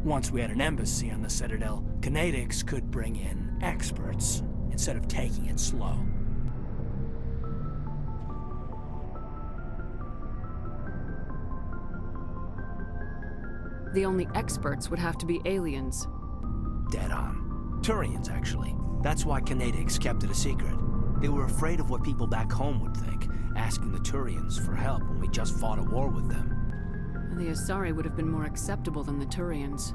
Once we had an embassy on the Citadel, Kinetics could bring in experts instead of taking it slow. The only experts would have to be aliens. Dead on. Turians, actually. That's why Kinetics kept it a secret. They were afraid of what people back home would think, asking the Turians for help when we just fought a war with them. The Asari would have been more acceptable than the Turians.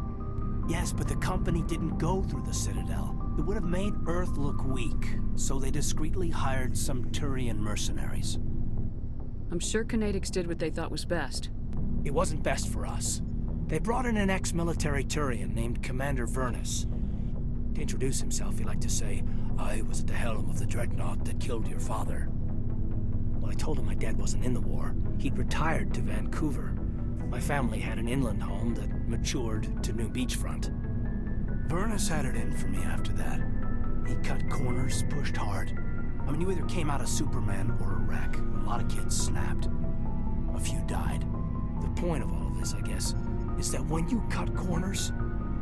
Yes, but the company didn't go through the Citadel. It would have made Earth look weak, so they discreetly hired some Turian mercenaries. I'm sure Kinetics did what they thought was best. It wasn't best for us. They brought in an ex-military Turian named Commander Vernus. To introduce himself, he liked to say, "I was at the helm of the dreadnought that killed your father." When I told him my dad wasn't in the war, he'd retired to Vancouver. My family had an inland home that matured to New Beachfront. Vernus had it in for me after that. He cut corners, pushed hard. I mean, you either came out a Superman or a wreck. A lot of kids snapped. A few died. The point of all of this, I guess, is that when you cut corners,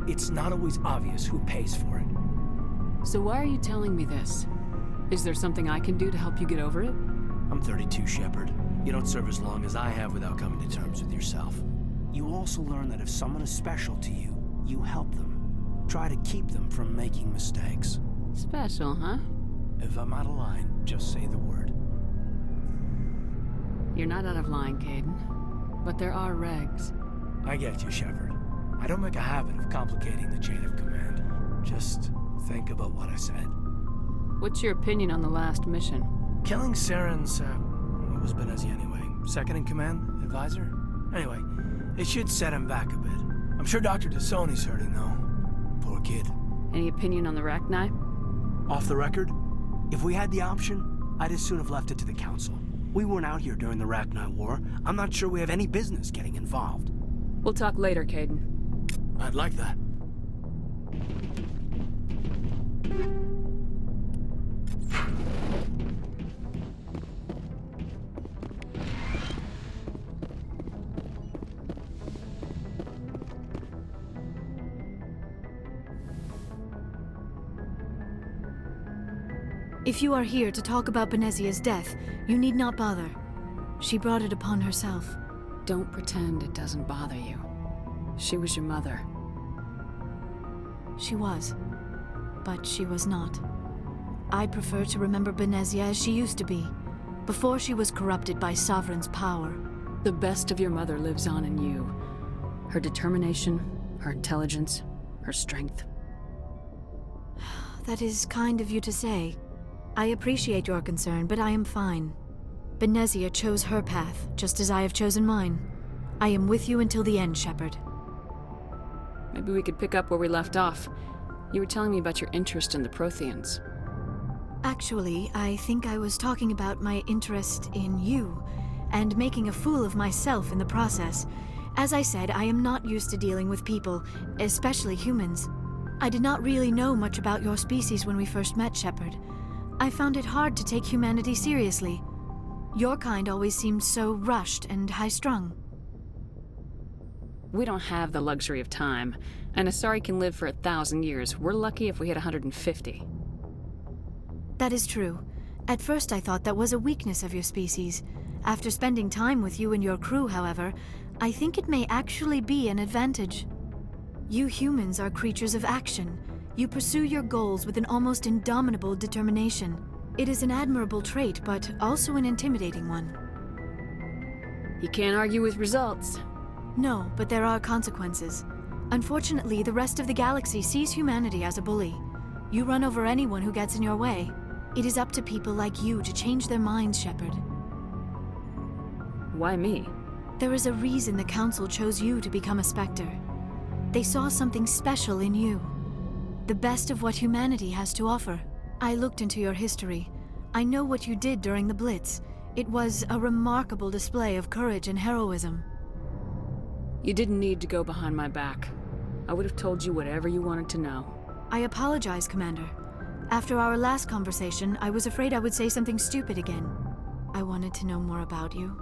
it's not always obvious who pays for it. So why are you telling me this? Is there something I can do to help you get over it? I'm 32, Shepard. You don't serve as long as I have without coming to terms with yourself. you also learn that if someone is special to you, you help them. Try to keep them from making mistakes. Special, huh? If I'm out of line, just say the word. You're not out of line, Kaidan. But there are regs. I get you, Shepard. I don't make a habit of complicating the chain of command. Just think about what I said. What's your opinion on the last mission? Killing Saren's, what was Benezia anyway? Second in command? Advisor? Anyway, it should set him back a bit. I'm sure Dr. T'Soni's hurting, though. Poor kid. Any opinion on the Rachni? Off the record, if we had the option, I'd as soon have left it to the Council. We weren't out here during the Rachni War. I'm not sure we have any business getting involved. We'll talk later, Kaidan. I'd like that. If you are here to talk about Benezia's death, you need not bother. She brought it upon herself. Don't pretend it doesn't bother you. She was your mother. She was. But she was not. I prefer to remember Benezia as she used to be, before she was corrupted by Sovereign's power. The best of your mother lives on in you. Her determination, her intelligence, her strength. That is kind of you to say. I appreciate your concern, but I am fine. Benezia chose her path, just as I have chosen mine. I am with you until the end, Shepard. Maybe we could pick up where we left off. You were telling me about your interest in the Protheans. Actually, I think I was talking about my interest in you, and making a fool of myself in the process. As I said, I am not used to dealing with people, especially humans. I did not really know much about your species when we first met, Shepard. I found it hard to take humanity seriously. Your kind always seemed so rushed and high-strung. We don't have the luxury of time, and Asari can live for 1,000 years. We're lucky if we hit 150. That is true. At first I thought that was a weakness of your species. After spending time with you and your crew, however, I think it may actually be an advantage. You humans are creatures of action. You pursue your goals with an almost indomitable determination. It is an admirable trait, but also an intimidating one. You can't argue with results. No, but there are consequences. Unfortunately, the rest of the galaxy sees humanity as a bully. You run over anyone who gets in your way. It is up to people like you to change their minds, Shepard. Why me? There is a reason the Council chose you to become a Spectre. They saw something special in you. The best of what humanity has to offer. I looked into your history. I know what you did during the Blitz. It was a remarkable display of courage and heroism. You didn't need to go behind my back. I would have told you whatever you wanted to know. I apologize, Commander. After our last conversation, I was afraid I would say something stupid again. I wanted to know more about you,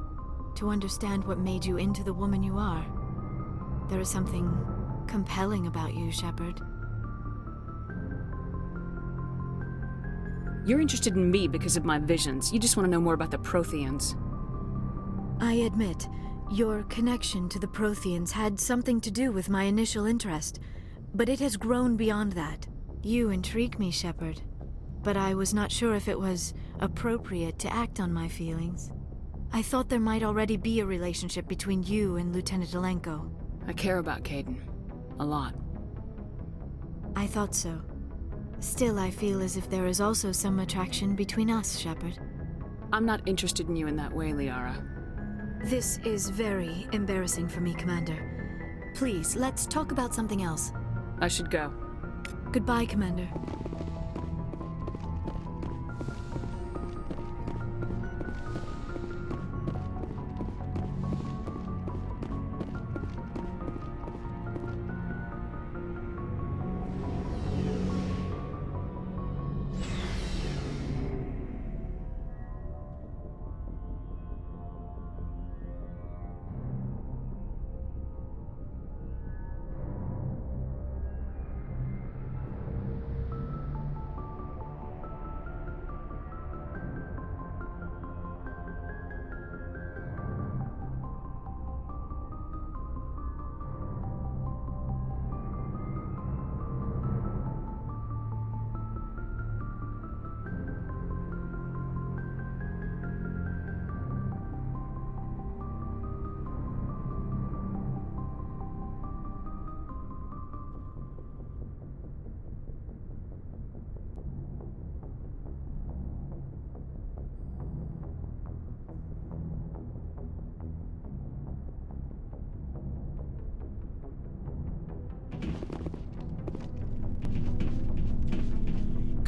to understand what made you into the woman you are. There is something compelling about you, Shepard. You're interested in me because of my visions. You just want to know more about the Protheans. I admit, your connection to the Protheans had something to do with my initial interest, but it has grown beyond that. You intrigue me, Shepard, but I was not sure if it was appropriate to act on my feelings. I thought there might already be a relationship between you and Lieutenant Alenko. I care about Kaidan. A lot. I thought so. Still, I feel as if there is also some attraction between us, Shepard. I'm not interested in you in that way, Liara. This is very embarrassing for me, Commander. Please, let's talk about something else. I should go. Goodbye, Commander.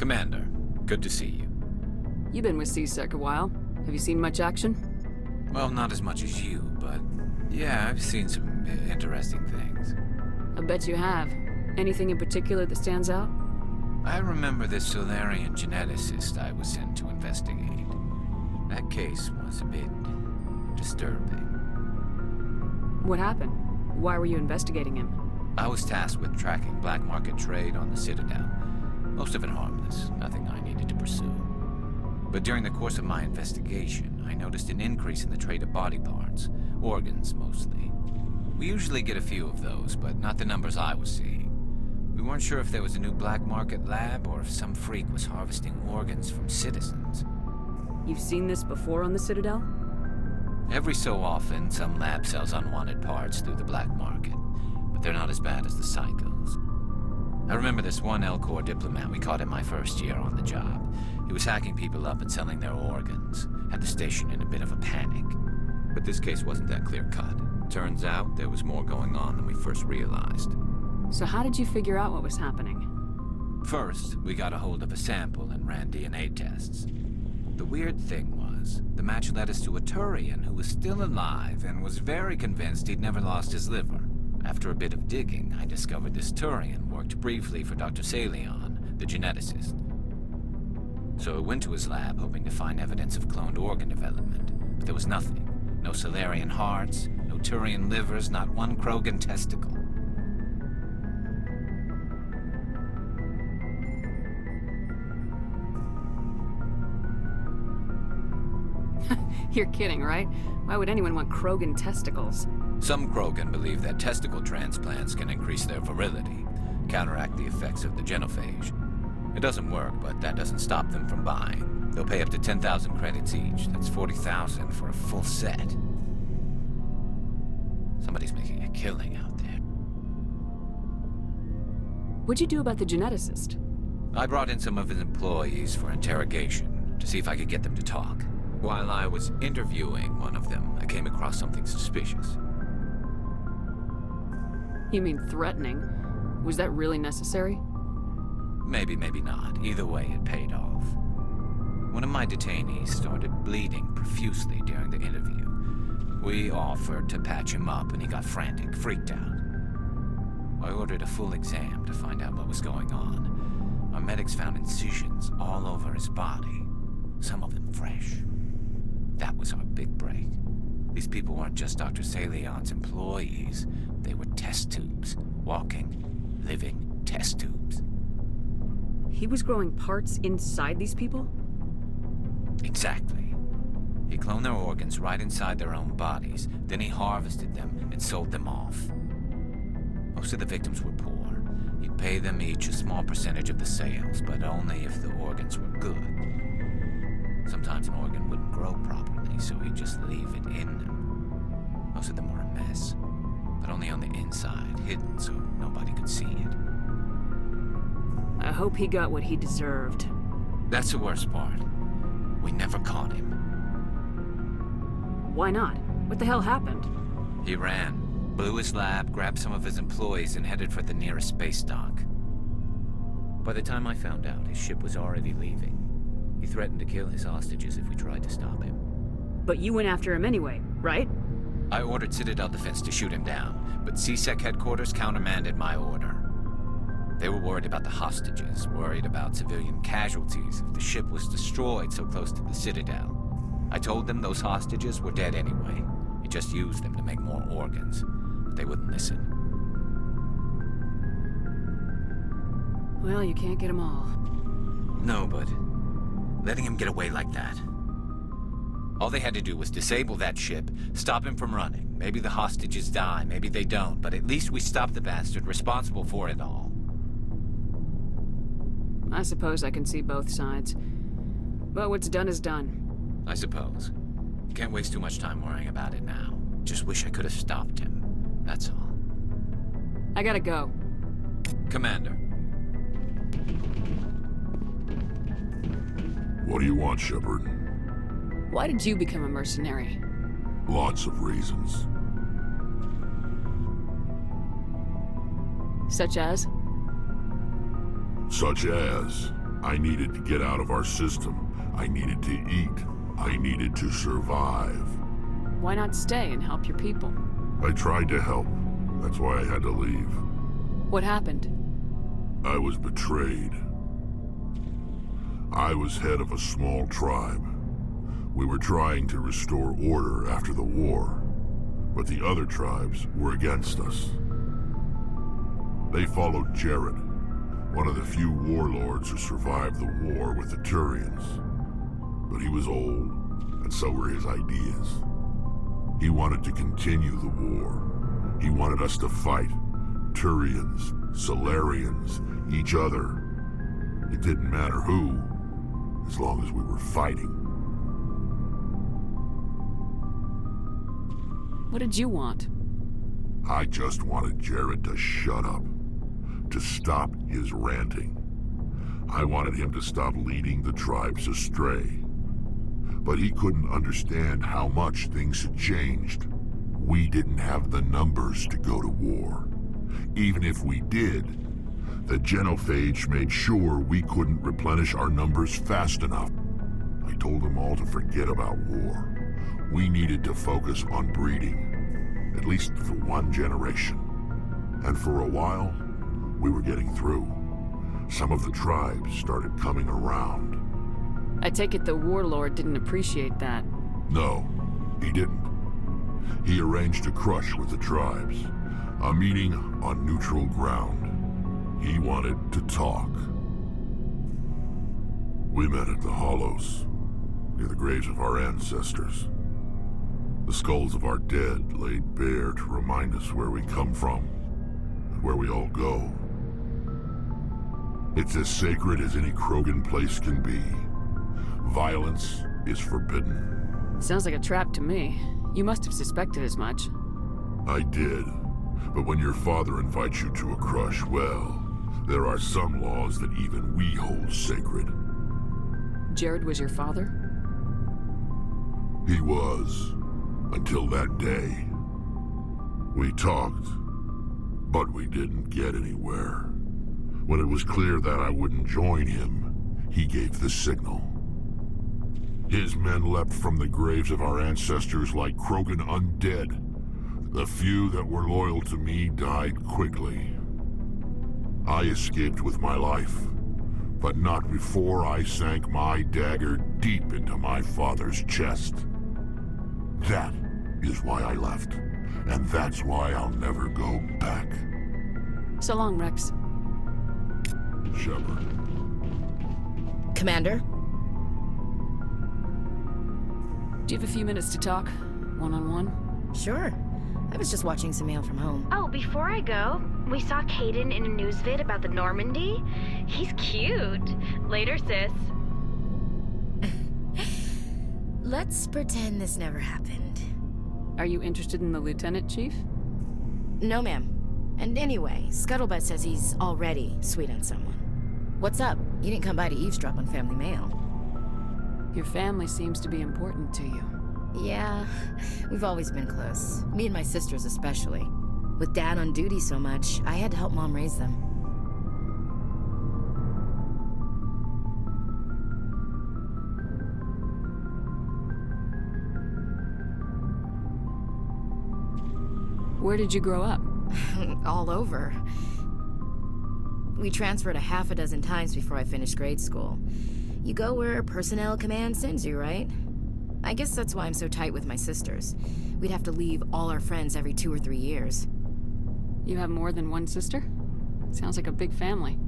Commander, good to see you. You've been with C-Sec a while. Have you seen much action? Well, not as much as you, but yeah, I've seen some interesting things. I bet you have. Anything in particular that stands out? I remember this Solarian geneticist I was sent to investigate. That case was a bit disturbing. What happened? Why were you investigating him? I was tasked with tracking black market trade on the Citadel. Most of it harmless, nothing I needed to pursue. But during the course of my investigation, I noticed an increase in the trade of body parts, organs mostly. We usually get a few of those, but not the numbers I was seeing. We weren't sure if there was a new black market lab or if some freak was harvesting organs from citizens. You've seen this before on the Citadel? Every so often, some lab sells unwanted parts through the black market, but they're not as bad as the psychos. I remember this one Elcor diplomat we caught in my first year on the job. He was hacking people up and selling their organs, had the station in a bit of a panic. But this case wasn't that clear-cut. Turns out there was more going on than we first realized. So how did you figure out what was happening? First, we got a hold of a sample and ran DNA tests. The weird thing was, the match led us to a Turian who was still alive and was very convinced he'd never lost his liver. After a bit of digging, I discovered this Turian worked briefly for Dr. Salion, the geneticist. So I went to his lab hoping to find evidence of cloned organ development, but there was nothing. No Solarian hearts, no Turian livers, not one Krogan testicle. You're kidding, right? Why would anyone want Krogan testicles? Some Krogan believe that testicle transplants can increase their virility, counteract the effects of the genophage. It doesn't work, but that doesn't stop them from buying. They'll pay up to 10,000 credits each. That's 40,000 for a full set. Somebody's making a killing out there. What'd you do about the geneticist? I brought in some of his employees for interrogation, to see if I could get them to talk. While I was interviewing one of them, I came across something suspicious. You mean threatening? Was that really necessary? Maybe, maybe not. Either way, it paid off. One of my detainees started bleeding profusely during the interview. We offered to patch him up, and he got frantic, freaked out. I ordered a full exam to find out what was going on. Our medics found incisions all over his body, some of them fresh. That was our big break. These people weren't just Dr. Salion's employees. They were test tubes. Walking, living test tubes. He was growing parts inside these people? Exactly. He cloned their organs right inside their own bodies. Then he harvested them and sold them off. Most of the victims were poor. He'd pay them each a small percentage of the sales, but only if the organs were good. Sometimes an organ wouldn't grow properly, so he'd just leave it in them. Most of them were a mess, but only on the inside, hidden so nobody could see it. I hope he got what he deserved. That's the worst part. We never caught him. Why not? What the hell happened? He ran, blew his lab, grabbed some of his employees, and headed for the nearest space dock. By the time I found out, his ship was already leaving. He threatened to kill his hostages if we tried to stop him. But you went after him anyway, right? I ordered Citadel Defense to shoot him down, but C-Sec headquarters countermanded my order. They were worried about the hostages, worried about civilian casualties if the ship was destroyed so close to the Citadel. I told them those hostages were dead anyway. He just used them to make more organs, but they wouldn't listen. Well, you can't get them all. No, but letting him get away like that. All they had to do was disable that ship, stop him from running. Maybe the hostages die, maybe they don't, but at least we stopped the bastard responsible for it all. I suppose I can see both sides. But what's done is done. I suppose. Can't waste too much time worrying about it now. Just wish I could have stopped him. That's all. I gotta go. Commander. What do you want, Shepard? Why did you become a mercenary? Lots of reasons. Such as? Such as I needed to get out of our system. I needed to eat. I needed to survive. Why not stay and help your people? I tried to help. That's why I had to leave. What happened? I was betrayed. I was head of a small tribe. We were trying to restore order after the war, but the other tribes were against us. They followed Jared, one of the few warlords who survived the war with the Turians. But he was old, and so were his ideas. He wanted to continue the war. He wanted us to fight. Turians, Solarians, each other. It didn't matter who, as long as we were fighting. What did you want? I just wanted Jared to shut up, to stop his ranting. I wanted him to stop leading the tribes astray. But he couldn't understand how much things had changed. We didn't have the numbers to go to war. Even if we did, the genophage made sure we couldn't replenish our numbers fast enough. I told them all to forget about war. We needed to focus on breeding, at least for one generation. And for a while, we were getting through. Some of the tribes started coming around. I take it the warlord didn't appreciate that. No, he didn't. He arranged a crush with the tribes, a meeting on neutral ground. He wanted to talk. We met at the Hollows, near the graves of our ancestors. The skulls of our dead laid bare to remind us where we come from and where we all go. It's as sacred as any Krogan place can be. Violence is forbidden. Sounds like a trap to me. You must have suspected as much. I did. But when your father invites you to a crush, well, there are some laws that even we hold sacred. Jared was your father? He was. Until that day. We talked, but we didn't get anywhere. When it was clear that I wouldn't join him, he gave the signal. His men leapt from the graves of our ancestors like Krogan undead. The few that were loyal to me died quickly. I escaped with my life, but not before I sank my dagger deep into my father's chest. That is why I left, and that's why I'll never go back. So long, Rex. Shepard. Commander? Do you have a few minutes to talk? One-on-one? Sure. I was just watching some mail from home. Oh, before I go, we saw Caden in a news vid about the Normandy. He's cute. Later, sis. Let's pretend this never happened. Are you interested in the Lieutenant, Chief? No, ma'am. And anyway, Scuttlebutt says he's already sweet on someone. What's up? You didn't come by to eavesdrop on family mail. Your family seems to be important to you. Yeah, we've always been close. Me and my sisters especially. With Dad on duty so much, I had to help Mom raise them. Where did you grow up? All over. We transferred a half a dozen times before I finished grade school. You go where personnel command sends you, right? I guess that's why I'm so tight with my sisters. We'd have to leave all our friends every 2 or 3 years. You have more than one sister? Sounds like a big family.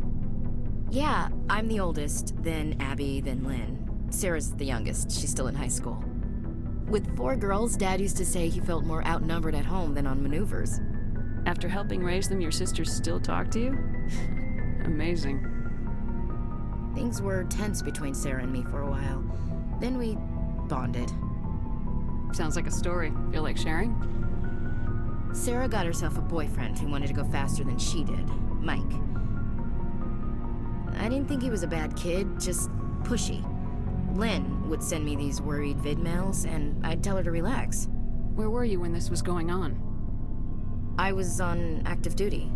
Yeah, I'm the oldest, then Abby, then Lynn. Sarah's the youngest. She's still in high school. With 4 girls, Dad used to say he felt more outnumbered at home than on maneuvers. After helping raise them, your sisters still talk to you? Amazing. Things were tense between Sarah and me for a while. Then we bonded. Sounds like a story. Feel like sharing? Sarah got herself a boyfriend who wanted to go faster than she did, Mike. I didn't think he was a bad kid, just pushy. Lynn would send me these worried vidmails, and I'd tell her to relax. Where were you when this was going on? I was on active duty.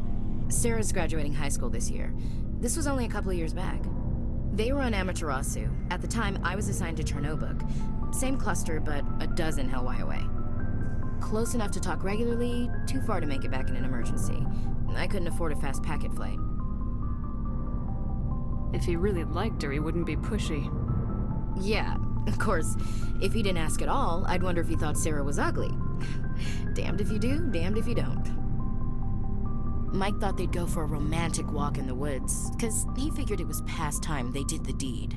Sarah's graduating high school this year. This was only a couple of years back. They were on Amaterasu. At the time, I was assigned to Chernobog. Same cluster, but a dozen Hellwire away. Close enough to talk regularly, too far to make it back in an emergency. I couldn't afford a fast packet flight. If he really liked her, he wouldn't be pushy. Yeah, of course. If he didn't ask at all, I'd wonder if he thought Sarah was ugly. Damned if you do, damned if you don't. Mike thought they'd go for a romantic walk in the woods, because he figured it was past time they did the deed.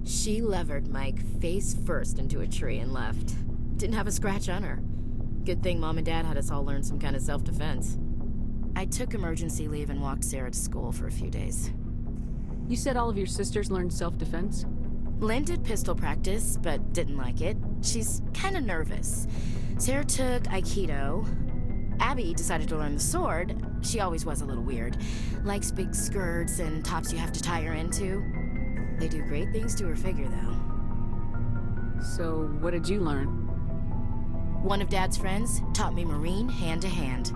She levered Mike face first into a tree and left. Didn't have a scratch on her. Good thing Mom and Dad had us all learn some kind of self-defense. I took emergency leave and walked Sarah to school for a few days. You said all of your sisters learned self-defense? Lynn did pistol practice, but didn't like it. She's kind of nervous. Sarah took Aikido. Abby decided to learn the sword. She always was a little weird. Likes big skirts and tops you have to tie her into. They do great things to her figure, though. So, what did you learn? One of Dad's friends taught me Marine hand-to-hand.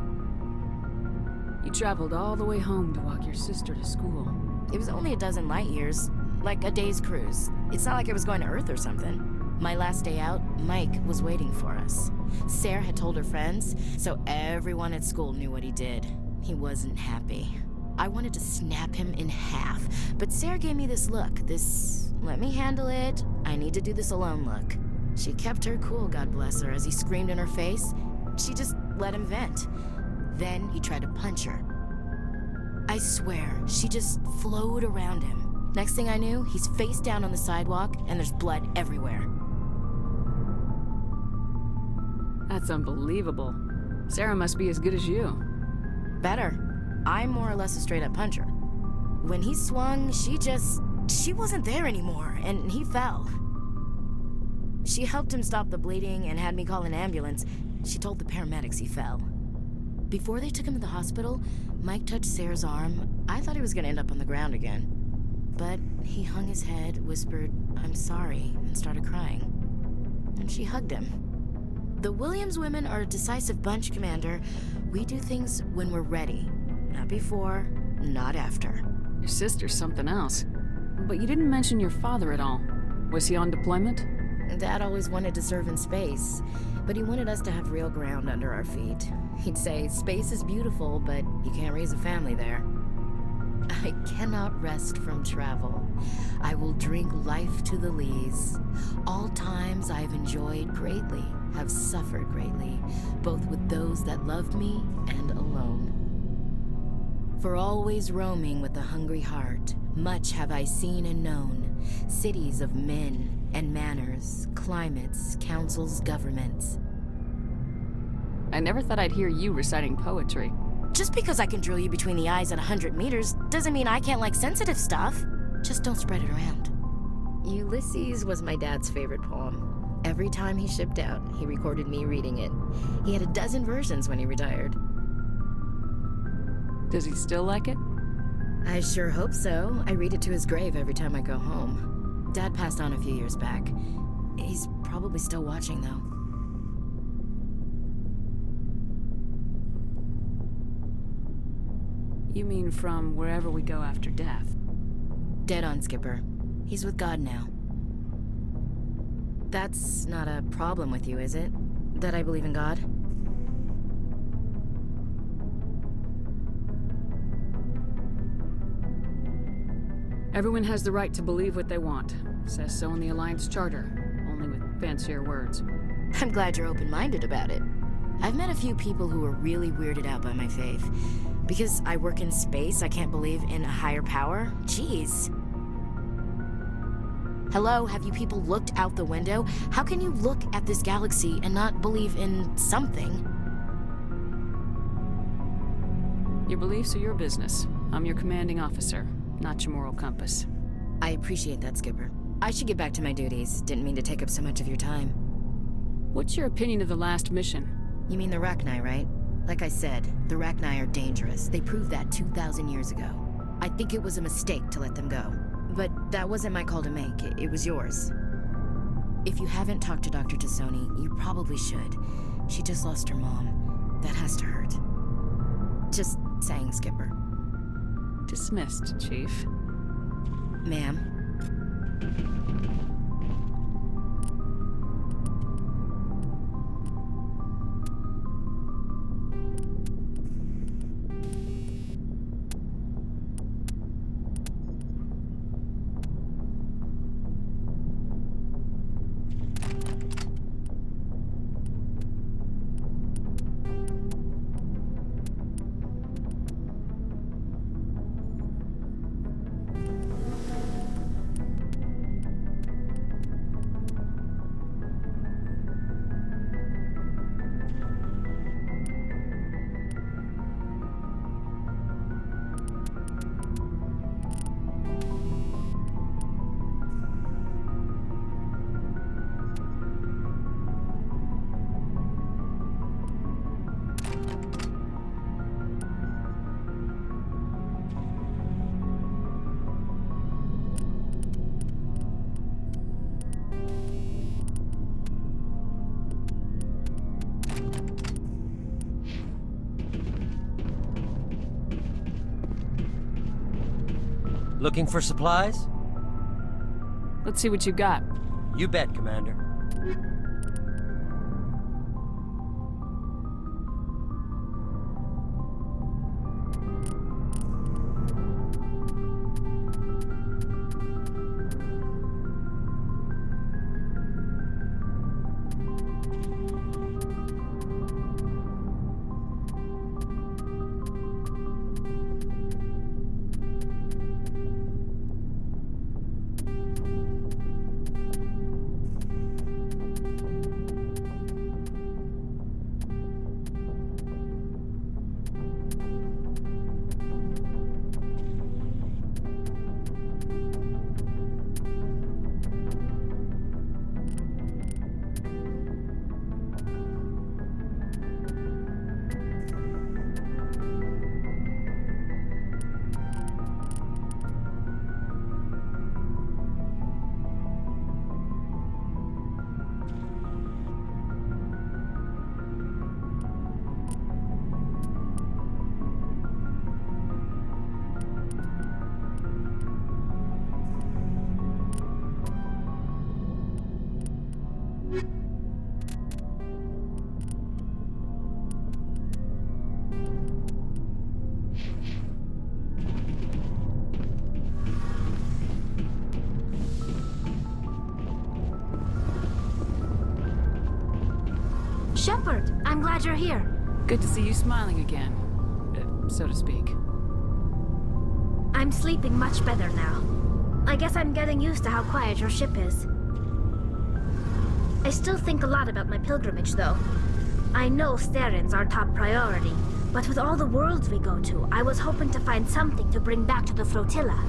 You traveled all the way home to walk your sister to school. It was only a dozen light years, like a day's cruise. It's not like I was going to Earth or something. My last day out, Mike was waiting for us. Sarah had told her friends, so everyone at school knew what he did. He wasn't happy. I wanted to snap him in half, but Sarah gave me this look, this let me handle it, I need to do this alone look. She kept her cool, God bless her, as he screamed in her face. She just let him vent. Then he tried to punch her. I swear, she just flowed around him. Next thing I knew, he's face down on the sidewalk, and there's blood everywhere. That's unbelievable. Sarah must be as good as you. Better. I'm more or less a straight-up puncher. When he swung, she wasn't there anymore, and he fell. She helped him stop the bleeding and had me call an ambulance. She told the paramedics he fell. Before they took him to the hospital, Mike touched Sarah's arm. I thought he was gonna end up on the ground again. But he hung his head, whispered, "I'm sorry," and started crying. And she hugged him. The Williams women are a decisive bunch, Commander. We do things when we're ready. Not before, not after. Your sister's something else. But you didn't mention your father at all. Was he on deployment? Dad always wanted to serve in space, but he wanted us to have real ground under our feet. He'd say, space is beautiful, but you can't raise a family there. I cannot rest from travel. I will drink life to the lees. All times I've enjoyed greatly, have suffered greatly, both with those that loved me and alone. For always roaming with a hungry heart, much have I seen and known, cities of men and manners, climates, councils, governments. I never thought I'd hear you reciting poetry. Just because I can drill you between the eyes at 100 meters doesn't mean I can't like sensitive stuff. Just don't spread it around. Ulysses was my dad's favorite poem. Every time he shipped out, he recorded me reading it. He had a dozen versions when he retired. Does he still like it? I sure hope so. I read it to his grave every time I go home. Dad passed on a few years back. He's probably still watching, though. You mean from wherever we go after death? Dead on, Skipper. He's with God now. That's not a problem with you, is it? That I believe in God? Everyone has the right to believe what they want. Says so in the Alliance Charter, only with fancier words. I'm glad you're open-minded about it. I've met a few people who are really weirded out by my faith. Because I work in space, I can't believe in a higher power? Jeez. Hello, have you people looked out the window? How can you look at this galaxy and not believe in something? Your beliefs are your business. I'm your commanding officer, not your moral compass. I appreciate that, Skipper. I should get back to my duties. Didn't mean to take up so much of your time. What's your opinion of the last mission? You mean the Rachni, right? Like I said, the Rachni are dangerous. They proved that 2,000 years ago. I think it was a mistake to let them go. But that wasn't my call to make. It was yours. If you haven't talked to Dr. Tassoni, you probably should. She just lost her mom. That has to hurt. Just saying, Skipper. Dismissed, Chief. Ma'am? Looking for supplies? Let's see what you got. You bet, Commander. Shepard, I'm glad you're here. Good to see you smiling again, so to speak. I'm sleeping much better now. I guess I'm getting used to how quiet your ship is. I still think a lot about my pilgrimage, though. I know Steren's our top priority, but with all the worlds we go to, I was hoping to find something to bring back to the flotilla.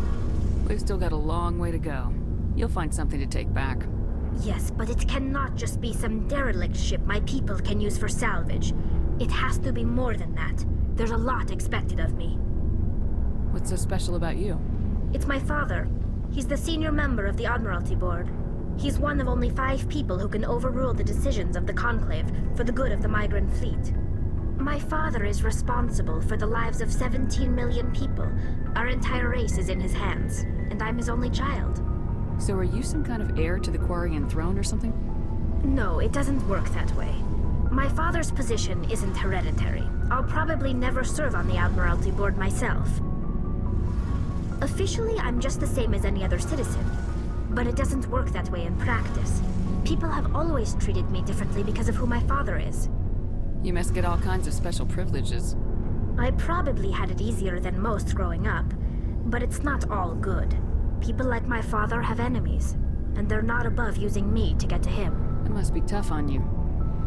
We've still got a long way to go. You'll find something to take back. Yes, but it cannot just be some derelict ship my people can use for salvage. It has to be more than that. There's a lot expected of me. What's so special about you? It's my father. He's the senior member of the Admiralty Board. He's one of only 5 people who can overrule the decisions of the Conclave for the good of the migrant fleet. My father is responsible for the lives of 17 million people. Our entire race is in his hands, and I'm his only child. So are you some kind of heir to the Quarian throne or something? No, it doesn't work that way. My father's position isn't hereditary. I'll probably never serve on the Admiralty Board myself. Officially, I'm just the same as any other citizen. But it doesn't work that way in practice. People have always treated me differently because of who my father is. You must get all kinds of special privileges. I probably had it easier than most growing up, but it's not all good. People like my father have enemies, and they're not above using me to get to him. It must be tough on you.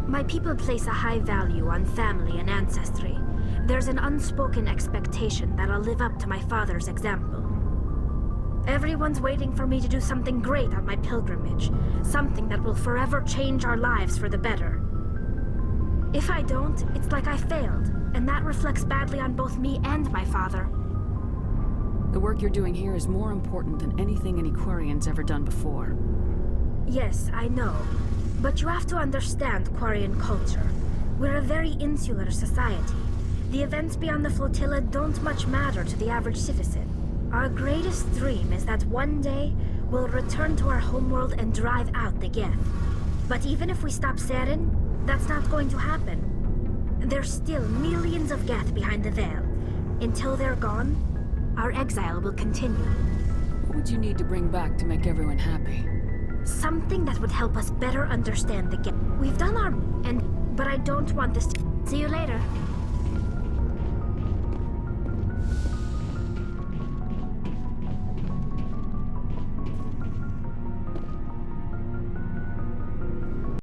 My people place a high value on family and ancestry. There's an unspoken expectation that I'll live up to my father's example. Everyone's waiting for me to do something great on my pilgrimage, something that will forever change our lives for the better. If I don't, it's like I failed, and that reflects badly on both me and my father. The work you're doing here is more important than anything any Quarian's ever done before. Yes, I know. But you have to understand Quarian culture. We're a very insular society. The events beyond the flotilla don't much matter to the average citizen. Our greatest dream is that one day, we'll return to our homeworld and drive out the Geth. But even if we stop Saren, that's not going to happen. There's still millions of Geth behind the veil. Until they're gone, our exile will continue. What would you need to bring back to make everyone happy? Something that would help us better understand the Geth. We've done our... but I don't want this to... See you later.